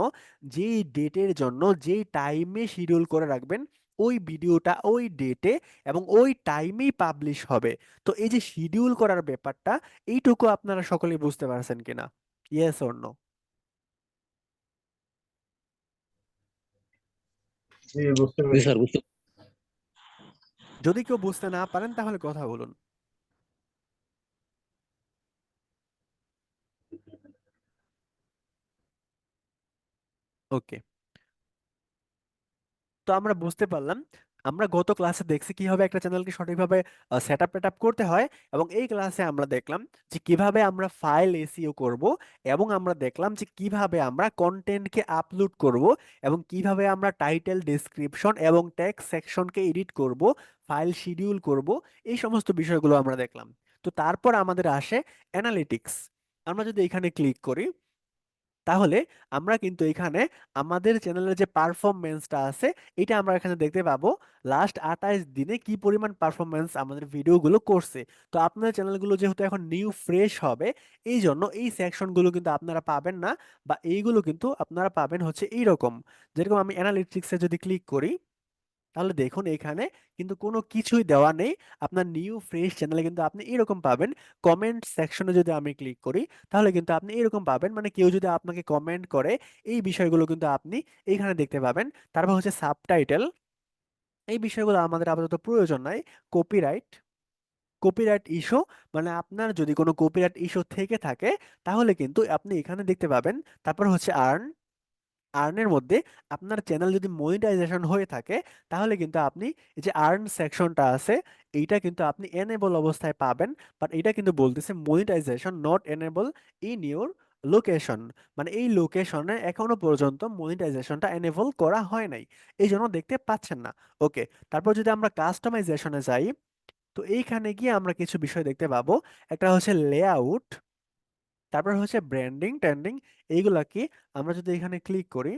যেই ডেটের জন্য, যেই টাইমে শিডিউল করে রাখবেন, ওই ভিডিওটা ওই ডেটে এবং ওই টাইমেই পাবলিশ হবে। তো এই যে শিডিউল করার ব্যাপারটা, এইটুকু আপনারা সকলেই বুঝতে পারছেন কিনা? Yes or no? জি, বুঝতে জি পেরেছি। স্যার, বুঝতে যদি কেউ বুঝতে না পারেন তাহলে কথা বলুন। ওকে, তো আমরা বুঝতে পারলাম আমরা গত ক্লাসে দেখছি কিভাবে একটা চ্যানেলকে সঠিকভাবে সেট আপ করতে হয়, এবং এই ক্লাসে আমরা দেখলাম যে কিভাবে আমরা ফাইল এসইও করব, এবং আমরা দেখলাম যে কিভাবে আমরা কন্টেন্টকে আপলোড করব, এবং কিভাবে আমরা টাইটেল, ডেসক্রিপশন এবং টেক্সট সেকশনকে এডিট করব, ফাইল শিডিউল করব। এই সমস্ত বিষয়গুলো আমরা দেখলাম। তো তারপর আমাদের আসে অ্যানালিটিক্স। আমরা যদি এখানে ক্লিক করি, তাহলে আমরা কিন্তু এখানে আমাদের চ্যানেলের যে পারফরমেন্সটা আছে এটা আমরা এখানে দেখতে পাবো। লাস্ট 28 দিনে কি পরিমাণ পারফরমেন্স আমাদের ভিডিওগুলো করছে। তো আপনার চ্যানেলগুলো যেহেতু এখন নিউ ফ্রেশ হবে, এই জন্য এই সেকশনগুলো কিন্তু আপনারা পাবেন না, বা এইগুলো কিন্তু আপনারা পাবেন হচ্ছে এইরকম। যেরকম আমি অ্যানালিটিক্সে যদি ক্লিক করি, তাহলে দেখুন এখানে কিন্তু কোনো কিছুই দেওয়া নেই। আপনার নিউ ফ্রেশ চ্যানেলে কিন্তু আপনি এরকম পাবেন। কমেন্ট সেকশনে যদি আমি ক্লিক করি, তাহলে কিন্তু আপনি এরকম পাবেন, মানে কেউ যদি আপনাকে কমেন্ট করে, এই বিষয়গুলো কিন্তু আপনি এইখানে দেখতে পাবেন। তারপর হচ্ছে সাবটাইটেল, এই বিষয়গুলো আমাদের আপাতত প্রয়োজন নাই। কপিরাইট, কপিরাইট ইস্যু, মানে আপনার যদি কোনো কপিরাইট ইস্যু থেকে থাকে তাহলে কিন্তু আপনি এখানে দেখতে পাবেন। তারপর হচ্ছে আর্নের মধ্যে আপনার চ্যানেল যদি মনিটাইজেশন হয়ে থাকে, তাহলে কিন্তু আপনি এই যে আর্ন সেকশনটা আছে, এইটা কিন্তু আপনি এনেবল অবস্থায় পাবেন। বাট এটা কিন্তু বলতেছে monetization not enable in your location, মানে এই লোকেশনে এখনো পর্যন্ত মনিটাইজেশনটা এনেবল করা হয় নাই, এই জন্য দেখতে পাচ্ছেন না। ওকে, তারপর যদি আমরা কাস্টমাইজেশনে যাই, তো এইখানে গিয়ে আমরা কিছু বিষয় দেখতে পাবো। একটা হচ্ছে লেআউট, তারপর হচ্ছে ব্র্যান্ডিং, ট্রেন্ডিং, এইগুলা কি। আমরা যদি এখানে ক্লিক করি,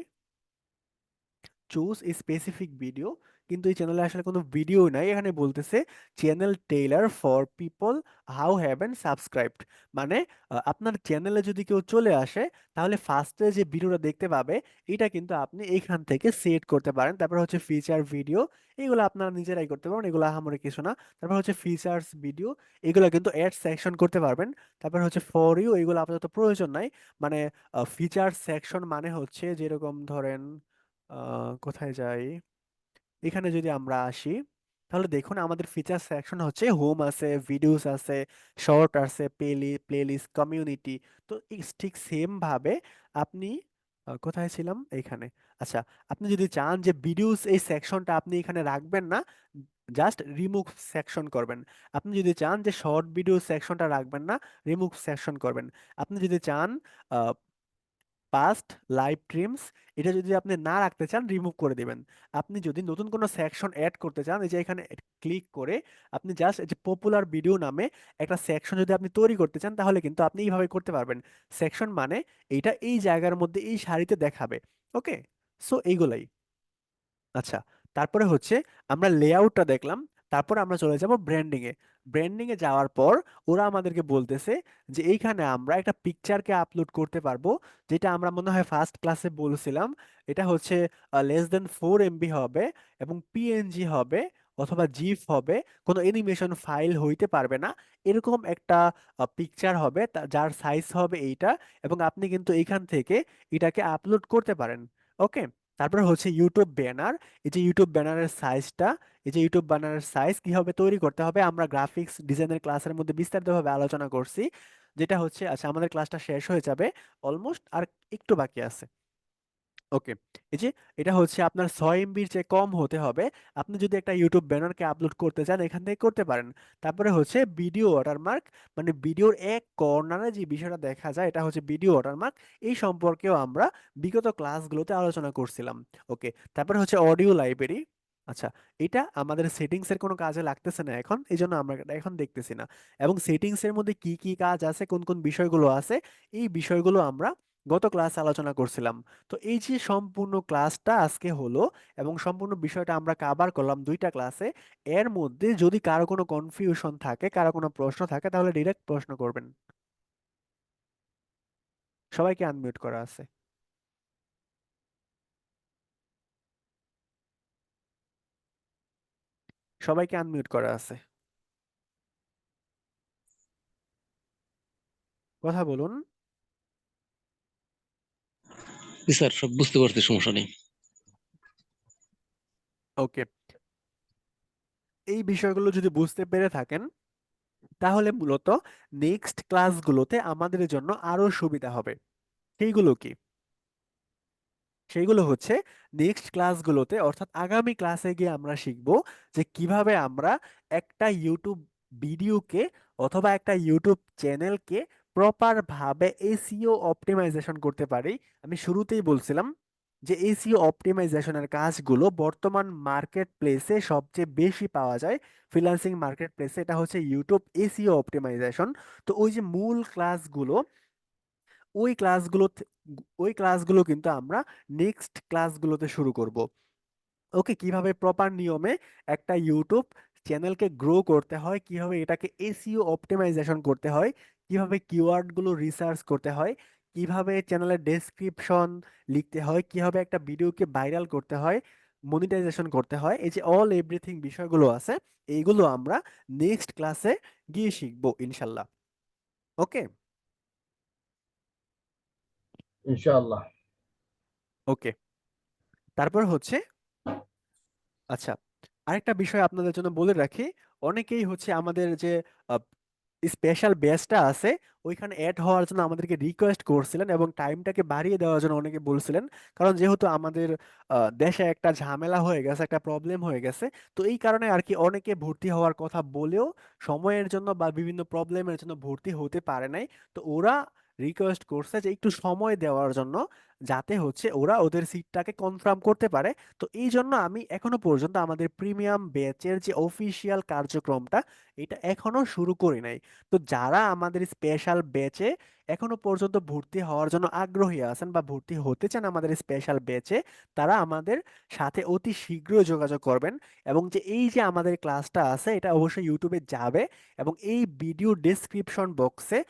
চুজ স্পেসিফিক ভিডিও, কিন্তু এই চ্যানেলে আসলে কোনো ভিডিও নাই। এখানে বলতেছে channel tailor for people who haven't subscribed, মানে আপনার চ্যানেলে যদি কেউ চলে আসে, তাহলে ফার্স্টে যে ভিডিওটা দেখতে পাবে এটা কিন্তু আপনি এইখান থেকে সেট করতে পারেন। তারপর হচ্ছে ফিচার ভিডিও, এগুলো আপনারা নিজেরাই করতে পারেন, এগুলো আহামরি কিছু না। তারপর হচ্ছে ফিচার্স ভিডিও, এগুলো কিন্তু অ্যাড সেকশন করতে পারবেন। তারপর হচ্ছে ফর ইউ, এগুলো আপাতত প্রয়োজন নাই। মানে ফিচার সেকশন মানে হচ্ছে যেরকম ধরেন কোথায় যাই, এখানে যদি আমরা আসি, তাহলে দেখুন আমাদের ফিচার সেকশন হচ্ছে হোম আছে, ভিডিওস আছে, শর্ট আছে, প্লেলিস্ট, কমিউনিটি। তো ঠিক সেম ভাবে আপনি কোথায় ছিলাম, এইখানে। আচ্ছা, আপনি যদি চান যে ভিডিওস এই সেকশনটা আপনি এখানে রাখবেন না, জাস্ট রিমুভ সেকশন করবেন। আপনি যদি চান যে শর্ট ভিডিও সেকশনটা রাখবেন না, রিমুভ সেকশন করবেন। আপনি যদি চান পাস্ট লাইভ স্ট্রিমস, এটা যদি আপনি না রাখতে চান, রিমুভ করে দিবেন। আপনি যদি নতুন কোনো সেকশন অ্যাড করতে চান, এই যে এখানে ক্লিক করে আপনি জাস্ট এই যে পপুলার ভিডিও নামে একটা সেকশন যদি আপনি তৈরি করতে চান, তাহলে কিন্তু আপনি এইভাবে করতে পারবেন। সেকশন মানে এইটা এই জায়গার মধ্যে এই সারিতে দেখাবে। ওকে, সো এইগুলাই। আচ্ছা, তারপরে হচ্ছে আমরা লেআউটটা দেখলাম। তারপর আমরা চলে যাব ব্র্যান্ডিং এ। ব্র্যান্ডিং এ যাওয়ার পর ওরা আমাদেরকে বলতেছে যে এইখানে আমরা একটা পিকচারকে আপলোড করতে পারবো, যেটা আমরা মনে হয় ফার্স্ট ক্লাসে বলছিলাম। এটা হচ্ছে less than 4 MB হবে, এবং পিএনজি হবে অথবা জিফ হবে, কোনো অ্যানিমেশন ফাইল হইতে পারবে না। এরকম একটা পিকচার হবে, যার সাইজ হবে এইটা, এবং আপনি কিন্তু এইখান থেকে এটাকে আপলোড করতে পারেন। ওকে, তারপরে হচ্ছে ইউটিউব ব্যানার। এই যে ইউটিউব ব্যানারের সাইজটা, এই যে ইউটিউব ব্যানারের সাইজ কিভাবে তৈরি করতে হবে আমরা গ্রাফিক্স ডিজাইনের ক্লাসের মধ্যে বিস্তারিতভাবে আলোচনা করছি। যেটা হচ্ছে, আচ্ছা আমাদের ক্লাসটা শেষ হয়ে যাবে অলমোস্ট, আর একটু বাকি আছে। ওকে, এই যে এটা হচ্ছে আপনার 6 MBর চেয়ে কম হতে হবে। আপনি যদি একটা ইউটিউব ব্যানারকে আপলোড করতে চান, এখান থেকে করতে পারেন। তারপরে হচ্ছে ভিডিও ওয়াটারমার্ক, মানে ভিডিওর এক কর্নারে যে বিষয়টা দেখা যায় এটা হচ্ছে ভিডিও ওয়াটারমার্ক। এই সম্পর্কেও আমরা বিগত ক্লাসগুলোতে আলোচনা করছিলাম। ওকে, তারপরে হচ্ছে অডিও লাইব্রেরি। আচ্ছা, এটা আমাদের সেটিংস এর কোনো কাজে লাগতেছে না এখন, এই জন্য আমরা এটা এখন দেখতেছি না। এবং সেটিংস এর মধ্যে কি কি কাজ আছে, কোন কোন বিষয়গুলো আছে, এই বিষয়গুলো আমরা গত ক্লাসে আলোচনা করছিলাম। তো এই যে সম্পূর্ণ ক্লাসটা আজকে হলো, এবং সম্পূর্ণ বিষয়টা আমরা কভার করলাম 2টা ক্লাসে। এর মধ্যে যদি কারো কোনো কনফিউশন থাকে, কারো কোনো প্রশ্ন থাকে, তাহলে ডিরেক্ট প্রশ্ন করবেন। সবাইকে আনমিউট করা আছে। সবাইকে আনমিউট করা আছে, কথা বলুন। জি স্যার, সব বুঝতে পারছি, সমস্যা নেই। ওকে, এই বিষয়গুলো যদি বুঝতে পেরে থাকেন, তাহলে মূলত নেক্সট ক্লাসগুলোতে আমাদের জন্য আরো সুবিধা হবে। সেইগুলো কি? সেইগুলো হচ্ছে নেক্সট ক্লাসগুলোতে, অর্থাৎ আগামী ক্লাসে গিয়ে আমরা শিখব যে কিভাবে আমরা একটা ইউটিউব ভিডিওকে অথবা একটা ইউটিউব চ্যানেলকে প্রপার ভাবে এসইও অপটিমাইজেশন করতে পারি। আমি শুরুতেই বলছিলাম যে এসইও অপটিমাইজেশনের কাজগুলো বর্তমান মার্কেট প্লেসে সবচেয়ে বেশি পাওয়া যায়, ফ্রিল্যান্সিং মার্কেট প্লেসে, এটা হচ্ছে ইউটিউব এসইও অপটিমাইজেশন। তো ওই যে মূল ক্লাসগুলো, ওই ক্লাসগুলো ওই ক্লাসগুলো কিন্তু আমরা নেক্সট ক্লাসগুলোতে শুরু করব। ওকে, কিভাবে প্রপার নিয়মে একটা ইউটিউব চ্যানেলকে গ্রো করতে হয়, কিভাবে এটাকে এসইও অপটিমাইজেশন করতে হয়, কিভাবে কিওয়ার্ডগুলো রিসার্চ করতে হয়, কিভাবে চ্যানেলের ডেসক্রিপশন লিখতে হয়, কিভাবে একটা ভিডিওকে ভাইরাল করতে হয়, মনিটাইজেশন করতে হয়, এই যে অল এভরিথিং বিষয়গুলো আছে, এইগুলো আমরা নেক্সট ক্লাসে গিয়ে শিখবো ইনশাল্লাহ। ওকে। ইনশাআল্লাহ। ওকে, তারপর হচ্ছে, আচ্ছা, আরেকটা বিষয় আপনাদের জন্য বলে রাখি, অনেকেই হচ্ছে আমাদের যে স্পেশাল ব্যাচটা আছে ওইখানে অ্যাড হওয়ার জন্য আমাদেরকে রিকোয়েস্ট করছিলেন এবং টাইমটাকে বাড়িয়ে দেওয়ার জন্য অনেকে বলছিলেন, কারণ যেহেতু আমাদের দেশে একটা ঝামেলা হয়ে গেছে, একটা প্রবলেম হয়ে গেছে, তো এই কারণে আর কি অনেকে ভর্তি হওয়ার কথা বলেও সময়ের জন্য বা বিভিন্ন প্রবলেমের জন্য ভর্তি হতে পারে নাই। তো ওরা রিকোয়েস্ট করছে যে একটু সময় দেওয়ার জন্য, যাতে হচ্ছে ওরা ওদের সিটটাকে কনফার্ম করতে পারে। তো এই জন্য আমি এখনো পর্যন্ত আমাদের প্রিমিয়াম ব্যাচের যে অফিসিয়াল কার্যক্রমটা, এটা এখনো শুরু করি নাই। তো যারা আমাদের স্পেশাল ব্যাচে এখনো পর্যন্ত ভর্তি হওয়ার জন্য আগ্রহী আছেন বা ভর্তি হতে চান আমাদের স্পেশাল ব্যাচে, তারা আমাদের সাথে অতি শীঘ্রই যোগাযোগ করবেন। এবং যে এই যে আমাদের ক্লাসটা আছে এটা অবশ্যই ইউটিউবে যাবে, এবং এই ভিডিও ডেসক্রিপশন বক্সে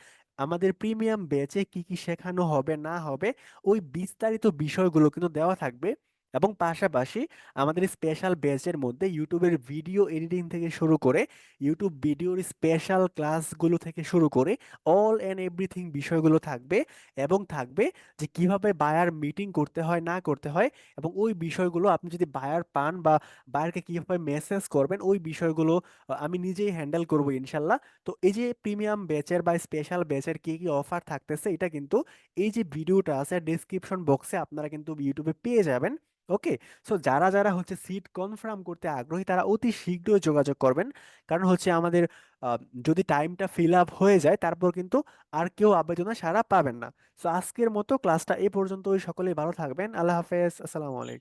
আমাদের প্রিমিয়াম ব্যাচে কি কি শেখানো হবে না হবে ওই বিস্তারিত বিষয়গুলো কিন্তু দেওয়া থাকবে। এবং পাশাপাশি আমাদের স্পেশাল ব্যাচের মধ্যে ইউটিউবের ভিডিও এডিটিং থেকে শুরু করে ইউটিউব ভিডিওর স্পেশাল ক্লাসগুলো থেকে শুরু করে অল এন্ড এভরিথিং বিষয়গুলো থাকবে। এবং থাকবে যে কিভাবে বায়ার মিটিং করতে হয় না করতে হয়, এবং ওই বিষয়গুলো আপনি যদি বায়ার পান বা বায়ারকে কিভাবে মেসেজ করবেন ওই বিষয়গুলো আমি নিজেই হ্যান্ডেল করব ইনশাল্লাহ। তো এই যে প্রিমিয়াম ব্যাচের বা স্পেশাল ব্যাচের কি কি অফার থাকতেছে এটা কিন্তু এই যে ভিডিওটা আছে ডেসক্রিপশন বক্সে আপনারা কিন্তু ইউটিউবে পেয়ে যাবেন। ওকে, সো যারা যারা হচ্ছে সিট কনফার্ম করতে আগ্রহী তারা অতি শীঘ্রই যোগাযোগ করবেন, কারণ হচ্ছে আমাদের আহ, যদি টাইমটা ফিল আপ হয়ে যায় তারপর কিন্তু আর কেউ আবেদনে সাড়া পাবেন না। সো আজকের মতো ক্লাসটা এ পর্যন্তই, সকলেই ভালো থাকবেন, আল্লাহ হাফেজ, আসসালামু আলাইকুম।